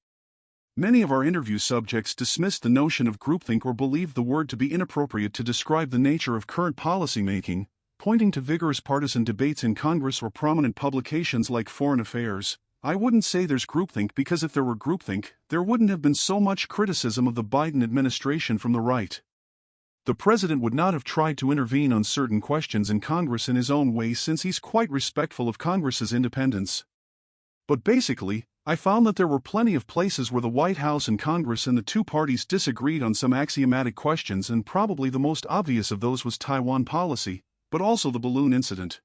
Speaker 1: Many of our interview subjects dismissed the notion of groupthink or believed the word to be inappropriate to describe the nature of current policymaking, pointing to vigorous partisan debates in Congress or prominent publications like Foreign Affairs. I wouldn't say there's groupthink because if there were groupthink, there wouldn't have been so much criticism of the Biden administration from the right. The president would not have tried to intervene on certain questions in Congress in his own way since he's quite respectful of Congress's independence. But basically, I found that there were plenty of places where the White House and Congress and the two parties disagreed on some axiomatic questions, and probably the most obvious of those was Taiwan policy, but also the balloon incident.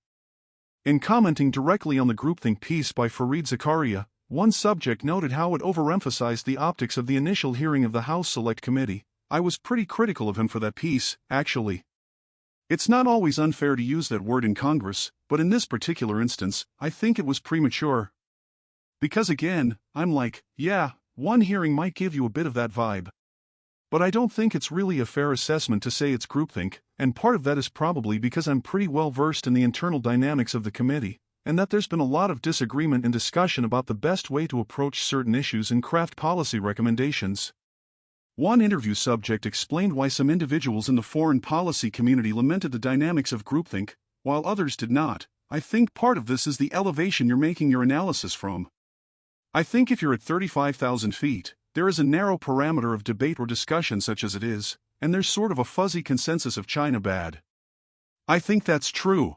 Speaker 1: In commenting directly on the groupthink piece by Fareed Zakaria, one subject noted how it overemphasized the optics of the initial hearing of the House Select Committee. I was pretty critical of him for that piece, actually. It's not always unfair to use that word in Congress, but but in this particular instance, I think it was premature. Because again, I'm like, yeah, one hearing might give you a bit of that vibe. But I don't think it's really a fair assessment to say it's groupthink, and part of that is probably because I'm pretty well versed in the internal dynamics of the committee, and that there's been a lot of disagreement and discussion about the best way to approach certain issues and craft policy recommendations. One interview subject explained why some individuals in the foreign policy community lamented the dynamics of groupthink, while others did not. I think part of this is the elevation you're making your analysis from. I think if you're at 35,000 feet, there is a narrow parameter of debate or discussion such as it is, and there's sort of a fuzzy consensus of China bad. I think that's true.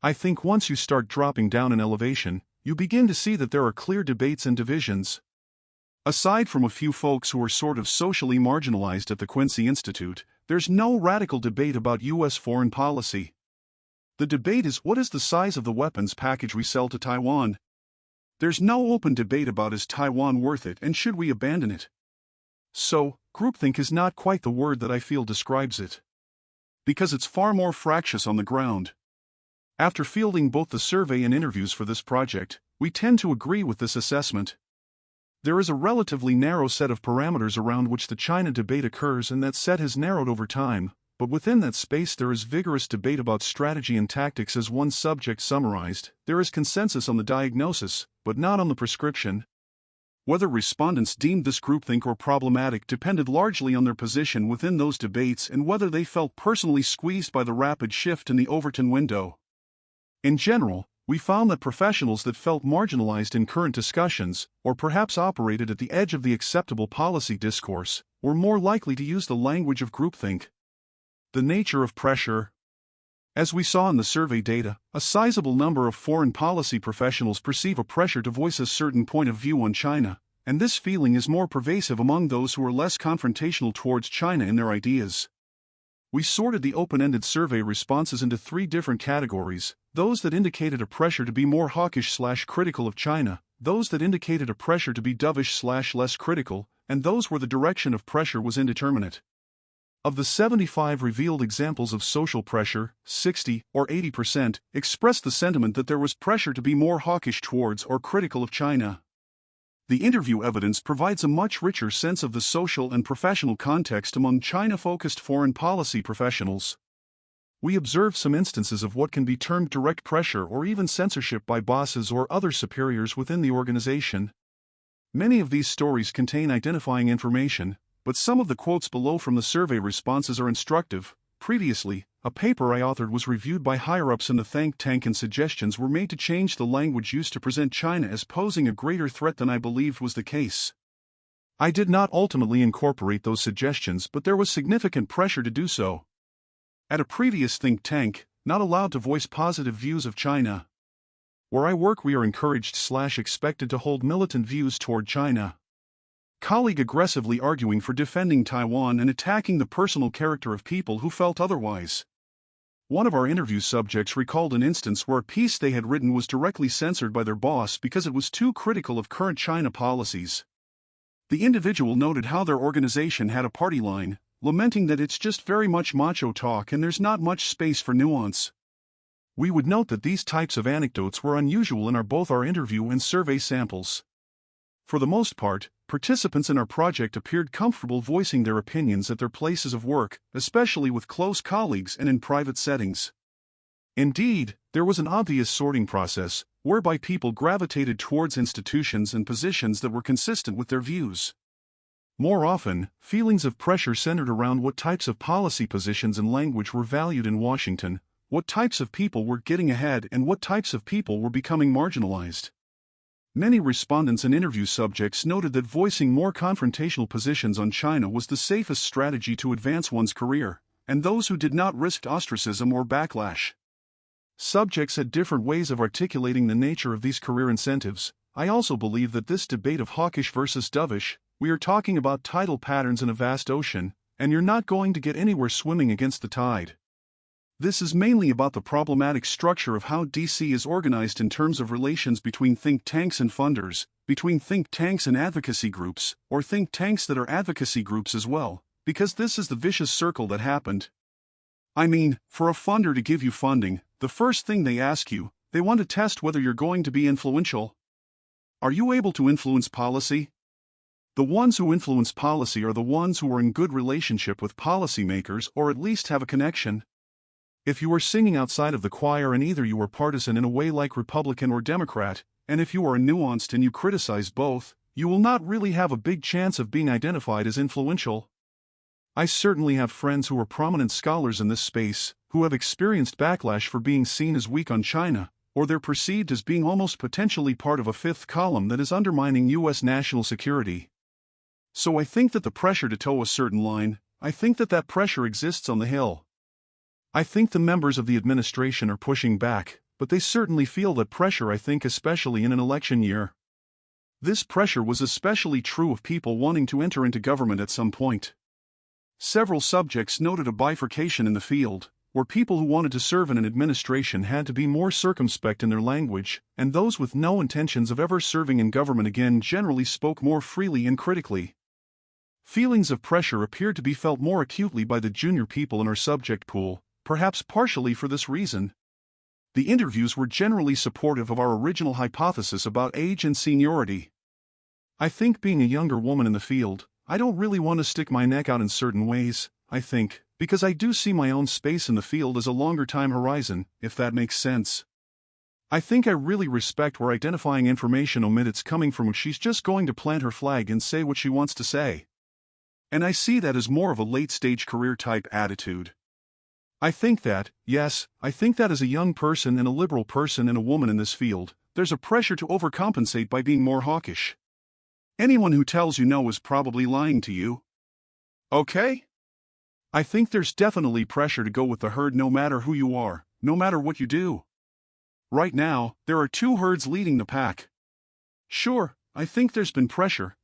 Speaker 1: I think once you start dropping down in elevation, you begin to see that there are clear debates and divisions. Aside from a few folks who are sort of socially marginalized at the Quincy Institute, there's no radical debate about U.S. foreign policy. The debate is what is the size of the weapons package we sell to Taiwan? There's no open debate about is Taiwan worth it and should we abandon it? So, groupthink is not quite the word that I feel describes it. Because it's far more fractious on the ground. After fielding both the survey and interviews for this project, we tend to agree with this assessment. There is a relatively narrow set of parameters around which the China debate occurs, and that set has narrowed over time, but within that space there is vigorous debate about strategy and tactics. As one subject summarized, there is consensus on the diagnosis, but not on the prescription. Whether respondents deemed this groupthink or problematic depended largely on their position within those debates and whether they felt personally squeezed by the rapid shift in the Overton window. In general, we found that professionals that felt marginalized in current discussions, or perhaps operated at the edge of the acceptable policy discourse, were more likely to use the language of groupthink. The nature of pressure. As we saw in the survey data, a sizable number of foreign policy professionals perceive a pressure to voice a certain point of view on China, and this feeling is more pervasive among those who are less confrontational towards China in their ideas. We sorted the open-ended survey responses into three different categories: those that indicated a pressure to be more hawkish/critical of China, those that indicated a pressure to be dovish/less critical, and those where the direction of pressure was indeterminate. Of the 75 revealed examples of social pressure, 60 or 80% expressed the sentiment that there was pressure to be more hawkish towards or critical of China. The interview evidence provides a much richer sense of the social and professional context among China-focused foreign policy professionals. We observe some instances of what can be termed direct pressure or even censorship by bosses or other superiors within the organization. Many of these stories contain identifying information, but some of the quotes below from the survey responses are instructive. Previously, a paper I authored was reviewed by higher-ups in the think tank, and suggestions were made to change the language used to present China as posing a greater threat than I believed was the case. I did not ultimately incorporate those suggestions, but there was significant pressure to do so. At a previous think tank, not allowed to voice positive views of China. Where I work, we are encouraged/expected to hold militant views toward China. Colleague aggressively arguing for defending Taiwan and attacking the personal character of people who felt otherwise. One of our interview subjects recalled an instance where a piece they had written was directly censored by their boss because it was too critical of current China policies. The individual noted how their organization had a party line, lamenting that it's just very much macho talk and there's not much space for nuance. We would note that these types of anecdotes were unusual in both our interview and survey samples. For the most part, participants in our project appeared comfortable voicing their opinions at their places of work, especially with close colleagues and in private settings. Indeed, there was an obvious sorting process, whereby people gravitated towards institutions and positions that were consistent with their views. More often, feelings of pressure centered around what types of policy positions and language were valued in Washington, what types of people were getting ahead, and what types of people were becoming marginalized. Many respondents and interview subjects noted that voicing more confrontational positions on China was the safest strategy to advance one's career, and those who did not risked ostracism or backlash. Subjects had different ways of articulating the nature of these career incentives. I also believe that this debate of hawkish versus dovish, we are talking about tidal patterns in a vast ocean, and you're not going to get anywhere swimming against the tide. This is mainly about the problematic structure of how DC is organized in terms of relations between think tanks and funders, between think tanks and advocacy groups, or think tanks that are advocacy groups as well, because this is the vicious circle that happened. I mean, for a funder to give you funding, the first thing they ask you, they want to test whether you're going to be influential. Are you able to influence policy? The ones who influence policy are the ones who are in good relationship with policymakers or at least have a connection. If you are singing outside of the choir and either you are partisan in a way like Republican or Democrat, and if you are nuanced and you criticize both, you will not really have a big chance of being identified as influential. I certainly have friends who are prominent scholars in this space, who have experienced backlash for being seen as weak on China, or they're perceived as being almost potentially part of a fifth column that is undermining U.S. national security. So I think that the pressure to toe a certain line, I think that pressure exists on the Hill. I think the members of the administration are pushing back, but they certainly feel that pressure, I think, especially in an election year. This pressure was especially true of people wanting to enter into government at some point. Several subjects noted a bifurcation in the field, where people who wanted to serve in an administration had to be more circumspect in their language, and those with no intentions of ever serving in government again generally spoke more freely and critically. Feelings of pressure appeared to be felt more acutely by the junior people in our subject pool, perhaps partially for this reason. The interviews were generally supportive of our original hypothesis about age and seniority. I think being a younger woman in the field, I don't really want to stick my neck out in certain ways, I think, because I do see my own space in the field as a longer time horizon, if that makes sense. I think I really respect where identifying information omitted coming from when she's just going to plant her flag and say what she wants to say. And I see that as more of a late-stage career type attitude. I think that, yes, I think that as a young person and a liberal person and a woman in this field, there's a pressure to overcompensate by being more hawkish. Anyone who tells you no is probably lying to you. Okay? I think there's definitely pressure to go with the herd no matter who you are, no matter what you do. Right now, there are two herds leading the pack. Sure, I think there's been pressure,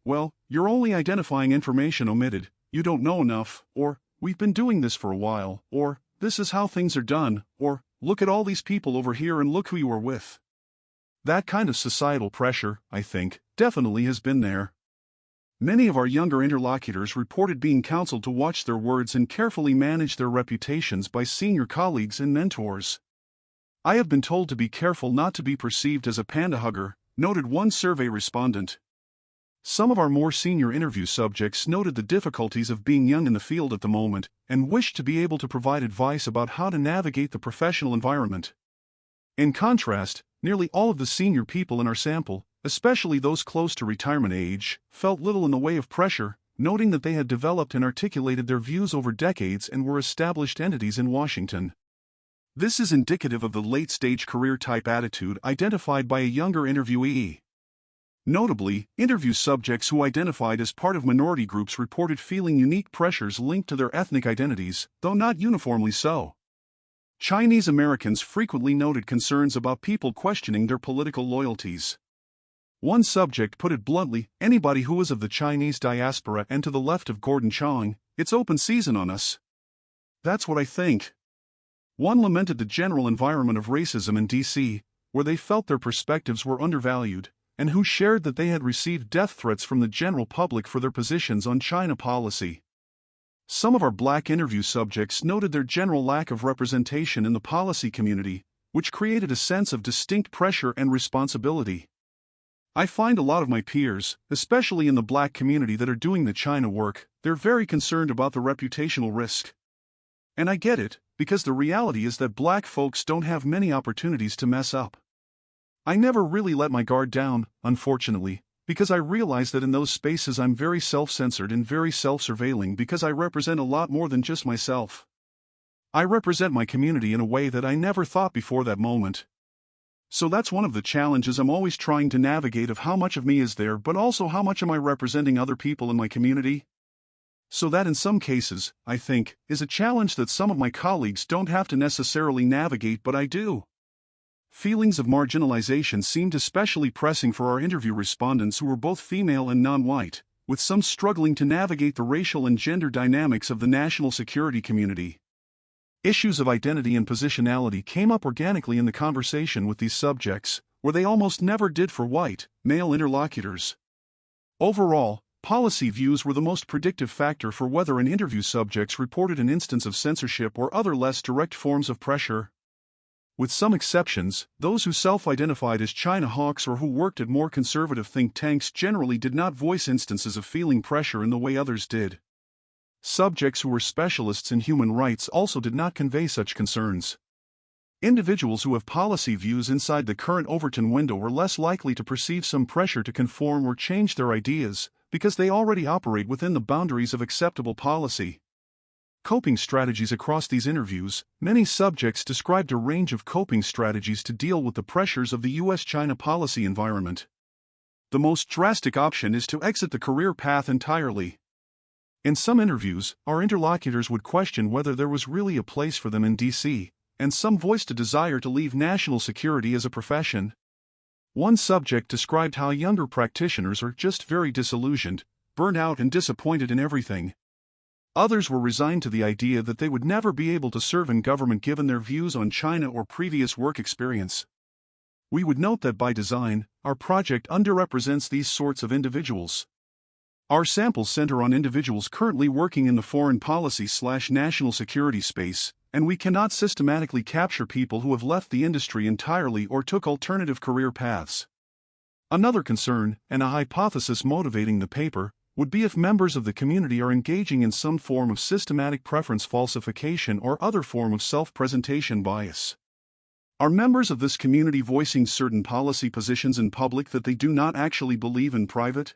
Speaker 1: well, you're only identifying information omitted, you don't know enough, or, we've been doing this for a while, or, this is how things are done, or, look at all these people over here and look who you are with. That kind of societal pressure, I think, definitely has been there. Many of our younger interlocutors reported being counseled to watch their words and carefully manage their reputations by senior colleagues and mentors. I have been told to be careful not to be perceived as a panda hugger, noted one survey respondent. Some of our more senior interview subjects noted the difficulties of being young in the field at the moment and wished to be able to provide advice about how to navigate the professional environment. In contrast, nearly all of the senior people in our sample, especially those close to retirement age, felt little in the way of pressure, noting that they had developed and articulated their views over decades and were established entities in Washington. This is indicative of the late-stage career-type attitude identified by a younger interviewee. Notably, interview subjects who identified as part of minority groups reported feeling unique pressures linked to their ethnic identities, though not uniformly so. Chinese Americans frequently noted concerns about people questioning their political loyalties. One subject put it bluntly, anybody who is of the Chinese diaspora and to the left of Gordon Chang, it's open season on us. That's what I think. One lamented the general environment of racism in D.C., where they felt their perspectives were undervalued, and who shared that they had received death threats from the general public for their positions on China policy. Some of our black interview subjects noted their general lack of representation in the policy community, which created a sense of distinct pressure and responsibility. I find a lot of my peers, especially in the black community that are doing the China work, they're very concerned about the reputational risk. And I get it, because the reality is that black folks don't have many opportunities to mess up. I never really let my guard down, unfortunately, because I realize that in those spaces I'm very self-censored and very self-surveilling because I represent a lot more than just myself. I represent my community in a way that I never thought before that moment. So that's one of the challenges I'm always trying to navigate of how much of me is there but also how much am I representing other people in my community? So that in some cases, I think, is a challenge that some of my colleagues don't have to necessarily navigate but I do. Feelings of marginalization seemed especially pressing for our interview respondents who were both female and non-white, with some struggling to navigate the racial and gender dynamics of the national security community. Issues of identity and positionality came up organically in the conversation with these subjects, where they almost never did for white, male interlocutors. Overall, policy views were the most predictive factor for whether an interview subjects reported an instance of censorship or other less direct forms of pressure. With some exceptions, those who self-identified as China hawks or who worked at more conservative think tanks generally did not voice instances of feeling pressure in the way others did. Subjects who were specialists in human rights also did not convey such concerns. Individuals who have policy views inside the current Overton window are less likely to perceive some pressure to conform or change their ideas, because they already operate within the boundaries of acceptable policy. Coping strategies. Across these interviews, many subjects described a range of coping strategies to deal with the pressures of the US-China policy environment. The most drastic option is to exit the career path entirely. In some interviews, our interlocutors would question whether there was really a place for them in DC, and some voiced a desire to leave national security as a profession. One subject described how younger practitioners are just very disillusioned, burnt out and disappointed in everything. Others were resigned to the idea that they would never be able to serve in government given their views on China or previous work experience. We would note that by design, our project underrepresents these sorts of individuals. Our samples center on individuals currently working in the foreign policy/national security space, and we cannot systematically capture people who have left the industry entirely or took alternative career paths. Another concern, and a hypothesis motivating the paper, would be if members of the community are engaging in some form of systematic preference falsification or other form of self-presentation bias. Are members of this community voicing certain policy positions in public that they do not actually believe in private?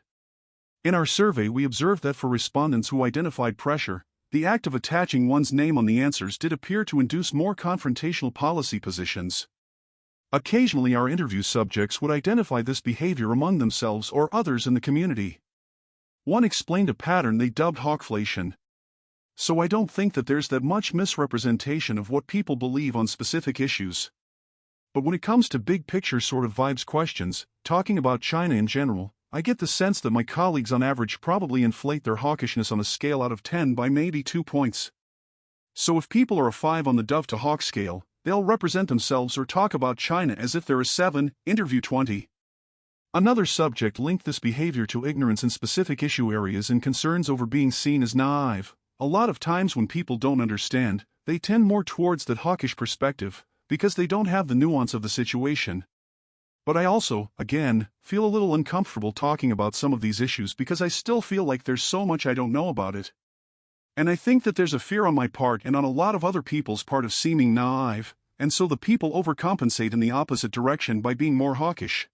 Speaker 1: In our survey, we observed that for respondents who identified pressure, the act of attaching one's name on the answers did appear to induce more confrontational policy positions. Occasionally, our interview subjects would identify this behavior among themselves or others in the community. One explained a pattern they dubbed hawkflation. So I don't think that there's that much misrepresentation of what people believe on specific issues. But when it comes to big picture sort of vibes questions, talking about China in general, I get the sense that my colleagues on average probably inflate their hawkishness on a scale out of 10 by maybe 2 points. So if people are a 5 on the Dove to Hawk scale, they'll represent themselves or talk about China as if they're a 7, interview 20. Another subject linked this behavior to ignorance in specific issue areas and concerns over being seen as naive. A lot of times when people don't understand, they tend more towards that hawkish perspective, because they don't have the nuance of the situation. But I also, again, feel a little uncomfortable talking about some of these issues because I still feel like there's so much I don't know about it. And I think that there's a fear on my part and on a lot of other people's part of seeming naive, and so the people overcompensate in the opposite direction by being more hawkish.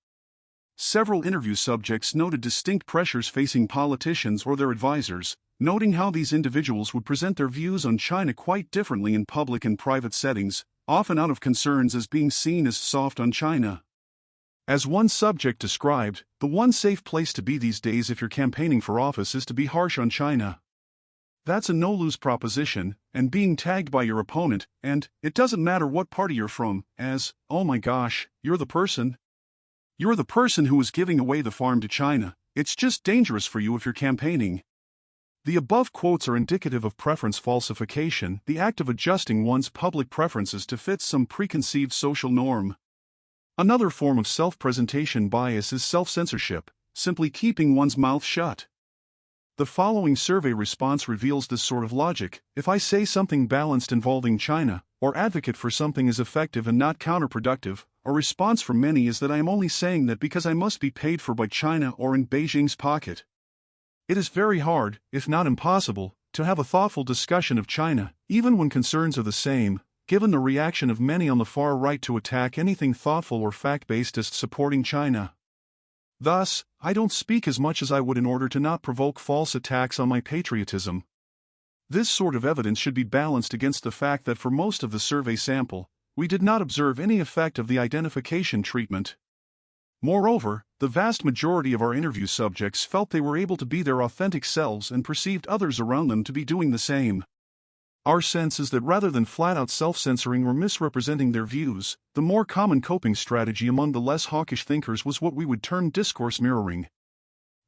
Speaker 1: Several interview subjects noted distinct pressures facing politicians or their advisors, noting how these individuals would present their views on China quite differently in public and private settings, often out of concerns as being seen as soft on China. As one subject described, the one safe place to be these days if you're campaigning for office is to be harsh on China. That's a no-lose proposition, and being tagged by your opponent, and it doesn't matter what party you're from, as, oh my gosh, you're the person. You're the person who is giving away the farm to China. It's just dangerous for you if you're campaigning. The above quotes are indicative of preference falsification, the act of adjusting one's public preferences to fit some preconceived social norm. Another form of self-presentation bias is self-censorship, simply keeping one's mouth shut. The following survey response reveals this sort of logic. If I say something balanced involving China, or advocate for something as effective and not counterproductive, a response from many is that I am only saying that because I must be paid for by China or in Beijing's pocket. It is very hard, if not impossible, to have a thoughtful discussion of China, even when concerns are the same, given the reaction of many on the far right to attack anything thoughtful or fact-based as supporting China. Thus, I don't speak as much as I would in order to not provoke false attacks on my patriotism. This sort of evidence should be balanced against the fact that for most of the survey sample, we did not observe any effect of the identification treatment. Moreover, the vast majority of our interview subjects felt they were able to be their authentic selves and perceived others around them to be doing the same. Our sense is that rather than flat-out self-censoring or misrepresenting their views, the more common coping strategy among the less hawkish thinkers was what we would term discourse mirroring.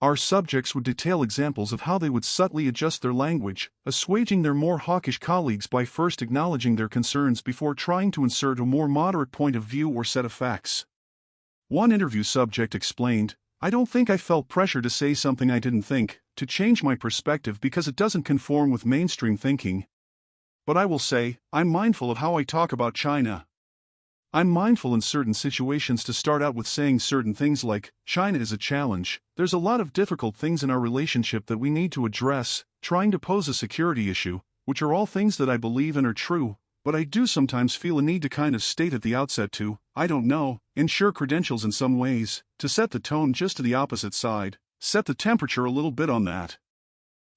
Speaker 1: Our subjects would detail examples of how they would subtly adjust their language, assuaging their more hawkish colleagues by first acknowledging their concerns before trying to insert a more moderate point of view or set of facts. One interview subject explained, "I don't think I felt pressure to say something I didn't think, to change my perspective because it doesn't conform with mainstream thinking. But I will say, I'm mindful of how I talk about China. I'm mindful in certain situations to start out with saying certain things like, China is a challenge, there's a lot of difficult things in our relationship that we need to address, trying to pose a security issue, which are all things that I believe in are true, but I do sometimes feel a need to kind of state at the outset to, I don't know, ensure credentials in some ways, to set the tone just to the opposite side, set the temperature a little bit on that.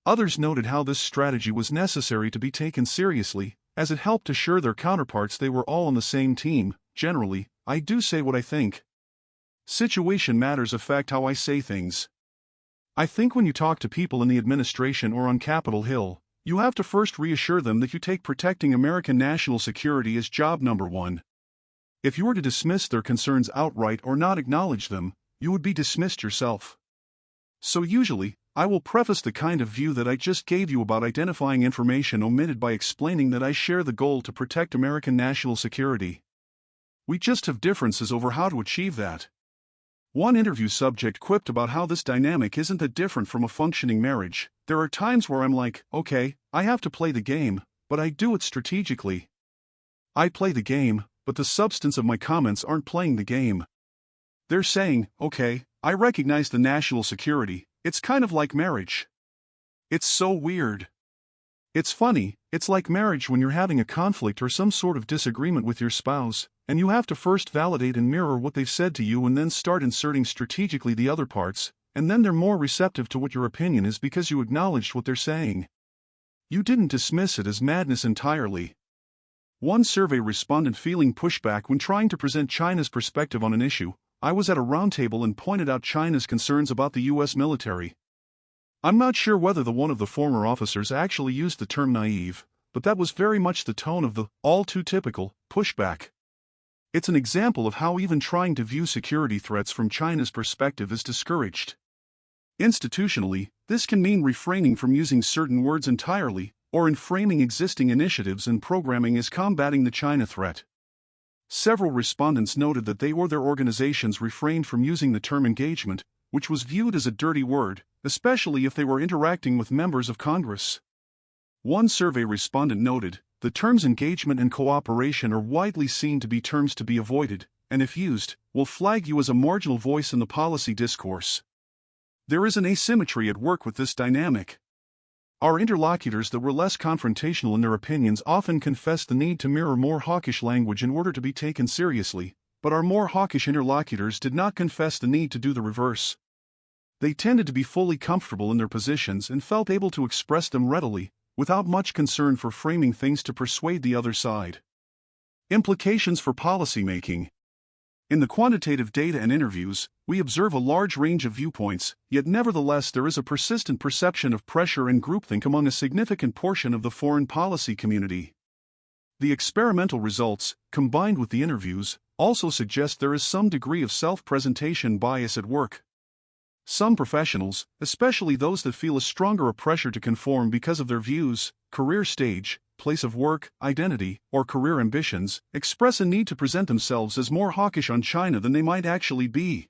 Speaker 1: Others noted how this strategy was necessary to be taken seriously, as it helped assure their counterparts they were all on the same team. Generally, I do say what I think. Situation matters affect how I say things. I think when you talk to people in the administration or on Capitol Hill, you have to first reassure them that you take protecting American national security as job number one. If you were to dismiss their concerns outright or not acknowledge them, you would be dismissed yourself. So usually, I will preface the kind of view that I just gave you about identifying information omitted by explaining that I share the goal to protect American national security. We just have differences over how to achieve that. One interview subject quipped about how this dynamic isn't that different from a functioning marriage. There are times where I'm like, okay, I have to play the game, but I do it strategically. I play the game, but the substance of my comments aren't playing the game. They're saying, okay, I recognize the national security, it's kind of like marriage. It's so weird. It's funny, it's like marriage when you're having a conflict or some sort of disagreement with your spouse, and you have to first validate and mirror what they've said to you and then start inserting strategically the other parts, and then they're more receptive to what your opinion is because you acknowledged what they're saying. You didn't dismiss it as madness entirely. One survey respondent feeling pushback when trying to present China's perspective on an issue, I was at a roundtable and pointed out China's concerns about the U.S. military. I'm not sure whether one of the former officers actually used the term naive, but that was very much the tone of the, all too typical, pushback. It's an example of how even trying to view security threats from China's perspective is discouraged. Institutionally, this can mean refraining from using certain words entirely, or in framing existing initiatives and programming as combating the China threat. Several respondents noted that they or their organizations refrained from using the term engagement, which was viewed as a dirty word, especially if they were interacting with members of Congress. One survey respondent noted, the terms engagement and cooperation are widely seen to be terms to be avoided, and if used, will flag you as a marginal voice in the policy discourse. There is an asymmetry at work with this dynamic. Our interlocutors that were less confrontational in their opinions often confessed the need to mirror more hawkish language in order to be taken seriously, but our more hawkish interlocutors did not confess the need to do the reverse. They tended to be fully comfortable in their positions and felt able to express them readily, without much concern for framing things to persuade the other side. Implications for policymaking. In the quantitative data and interviews, we observe a large range of viewpoints, yet nevertheless there is a persistent perception of pressure and groupthink among a significant portion of the foreign policy community. The experimental results, combined with the interviews, also suggest there is some degree of self-presentation bias at work. Some professionals, especially those that feel a stronger pressure to conform because of their views, career stage, place of work, identity, or career ambitions, express a need to present themselves as more hawkish on China than they might actually be.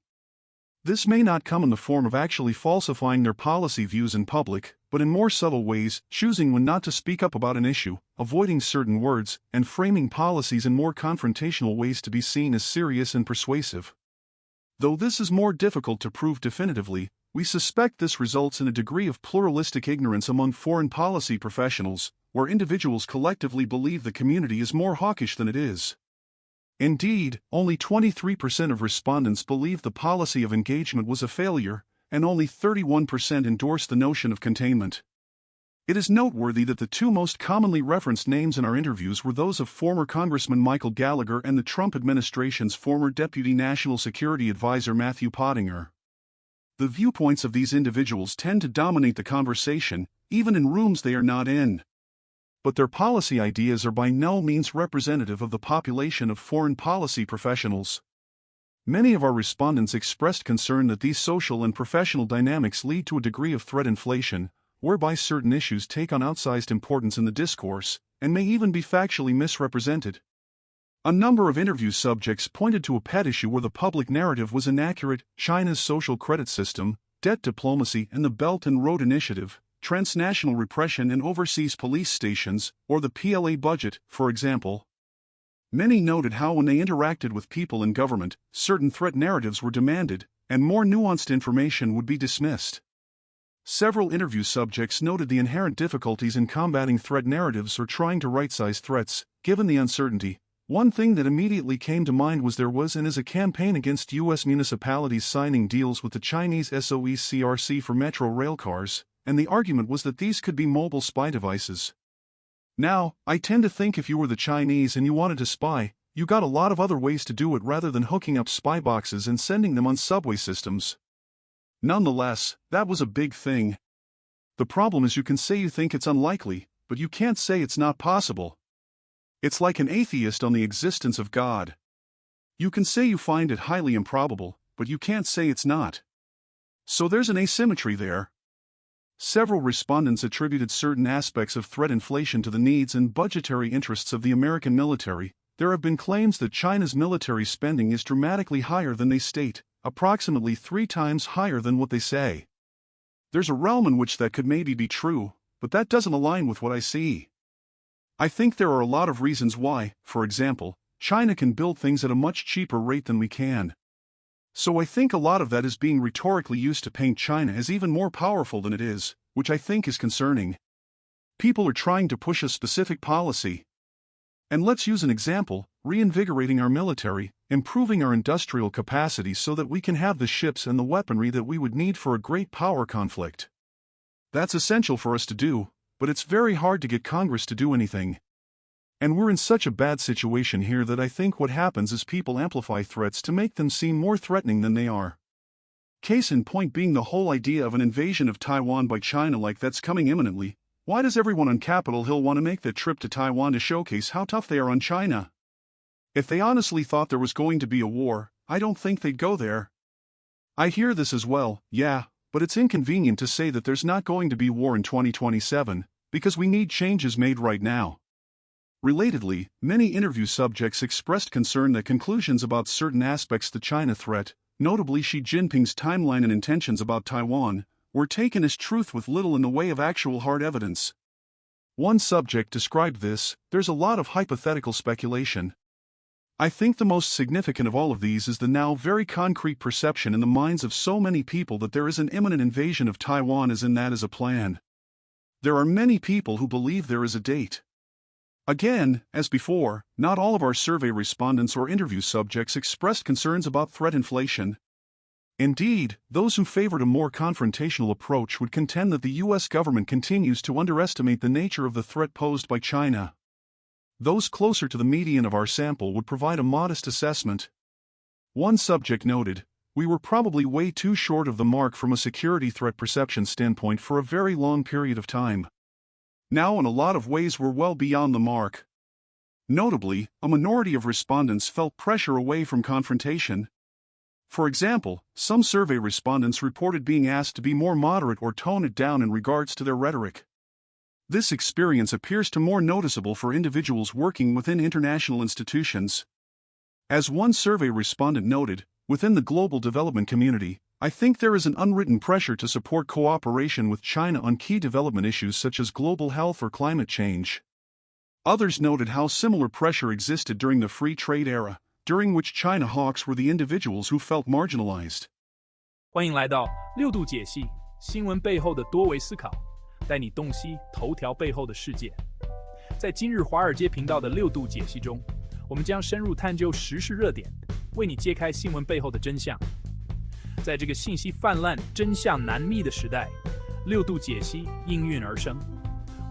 Speaker 1: This may not come in the form of actually falsifying their policy views in public, but in more subtle ways, choosing when not to speak up about an issue, avoiding certain words, and framing policies in more confrontational ways to be seen as serious and persuasive. Though this is more difficult to prove definitively, we suspect this results in a degree of pluralistic ignorance among foreign policy professionals, where individuals collectively believe the community is more hawkish than it is. Indeed, only 23% of respondents believed the policy of engagement was a failure, and only 31% endorsed the notion of containment. It is noteworthy that the two most commonly referenced names in our interviews were those of former Congressman Michael Gallagher and the Trump administration's former Deputy National Security Advisor Matthew Pottinger. The viewpoints of these individuals tend to dominate the conversation, even in rooms they are not in. But their policy ideas are by no means representative of the population of foreign policy professionals. Many of our respondents expressed concern that these social and professional dynamics lead to a degree of threat inflation, whereby certain issues take on outsized importance in the discourse, and may even be factually misrepresented. A number of interview subjects pointed to a pet issue where the public narrative was inaccurate: China's social credit system, debt diplomacy and the Belt and Road Initiative, transnational repression and overseas police stations, or the PLA budget, for example. Many noted how when they interacted with people in government, certain threat narratives were demanded, and more nuanced information would be dismissed. Several interview subjects noted the inherent difficulties in combating threat narratives or trying to right-size threats, given the uncertainty. One thing that immediately came to mind was there was and is a campaign against U.S. municipalities signing deals with the Chinese SOE-CRC for metro rail cars, and the argument was that these could be mobile spy devices. Now, I tend to think if you were the Chinese and you wanted to spy, you got a lot of other ways to do it rather than hooking up spy boxes and sending them on subway systems. Nonetheless, that was a big thing. The problem is you can say you think it's unlikely, but you can't say it's not possible. It's like an atheist on the existence of God. You can say you find it highly improbable, but you can't say it's not. So there's an asymmetry there. Several respondents attributed certain aspects of threat inflation to the needs and budgetary interests of the American military. There have been claims that China's military spending is dramatically higher than they state, approximately 3 times higher than what they say. There's a realm in which that could maybe be true, but that doesn't align with what I see. I think there are a lot of reasons why, for example, China can build things at a much cheaper rate than we can. So I think a lot of that is being rhetorically used to paint China as even more powerful than it is, which I think is concerning. People are trying to push a specific policy. And let's use an example: reinvigorating our military, improving our industrial capacity so that we can have the ships and the weaponry that we would need for a great power conflict. That's essential for us to do, but it's very hard to get Congress to do anything. And we're in such a bad situation here that I think what happens is people amplify threats to make them seem more threatening than they are. Case in point being the whole idea of an invasion of Taiwan by China like that's coming imminently. Why does everyone on Capitol Hill want to make that trip to Taiwan to showcase how tough they are on China? If they honestly thought there was going to be a war, I don't think they'd go there. I hear this as well, yeah, but it's inconvenient to say that there's not going to be war in 2027, because we need changes made right now. Relatedly, many interview subjects expressed concern that conclusions about certain aspects of the China threat, notably Xi Jinping's timeline and intentions about Taiwan, were taken as truth with little in the way of actual hard evidence. One subject described this: there's a lot of hypothetical speculation. I think the most significant of all of these is the now very concrete perception in the minds of so many people that there is an imminent invasion of Taiwan, as in that is a plan. There are many people who believe there is a date. Again, as before, not all of our survey respondents or interview subjects expressed concerns about threat inflation. Indeed, those who favored a more confrontational approach would contend that the U.S. government continues to underestimate the nature of the threat posed by China. Those closer to the median of our sample would provide a modest assessment. One subject noted, "We were probably way too short of the mark from a security threat perception standpoint for a very long period of time. Now in a lot of ways we're well beyond the mark." Notably, a minority of respondents felt pressure away from confrontation. For example, some survey respondents reported being asked to be more moderate or tone it down in regards to their rhetoric. This experience appears to more noticeable for individuals working within international institutions. As one survey respondent noted, within the global development community, I think there is an unwritten pressure to support cooperation with China on key development issues such as global health or climate change. Others noted how similar pressure existed during the free trade era, during which China hawks were the individuals who felt marginalized.
Speaker 2: 欢迎来到六度解析新闻背后的多维思考，带你洞悉头条背后的世界。在今日华尔街频道的六度解析中，我们将深入探究时事热点，为你揭开新闻背后的真相。在这个信息泛滥、真相难觅的时代，六度解析应运而生。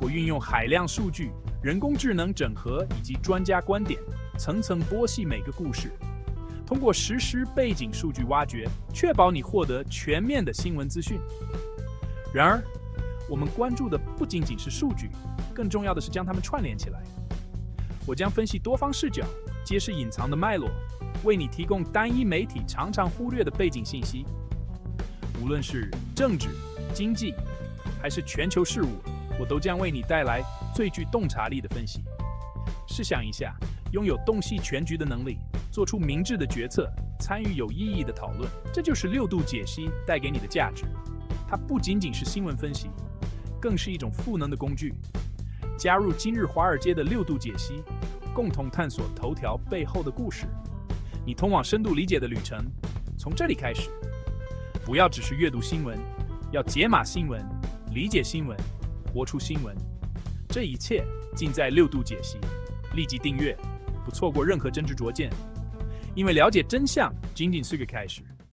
Speaker 2: 我运用海量数据、人工智能整合以及专家观点，层层剥析每个故事，通过实时背景数据挖掘，确保你获得全面的新闻资讯。然而，我们关注的不仅仅是数据，更重要的是将它们串联起来。我将分析多方视角，揭示隐藏的脉络，为你提供单一媒体常常忽略的背景信息。无论是政治、经济，还是全球事务，我都将为你带来最具洞察力的分析。试想一下，拥有洞悉全局的能力，做出明智的决策，参与有意义的讨论，这就是六度解析带给你的价值。它不仅仅是新闻分析，更是一种赋能的工具。加入今日华尔街的六度解析，共同探索头条背后的故事。你通往深度理解的旅程从这里开始。不要只是阅读新闻，要解码新闻，理解新闻，活出新闻。这一切尽在6度解析。立即订阅，不错过任何真知灼见。因为了解真相仅仅是个开始。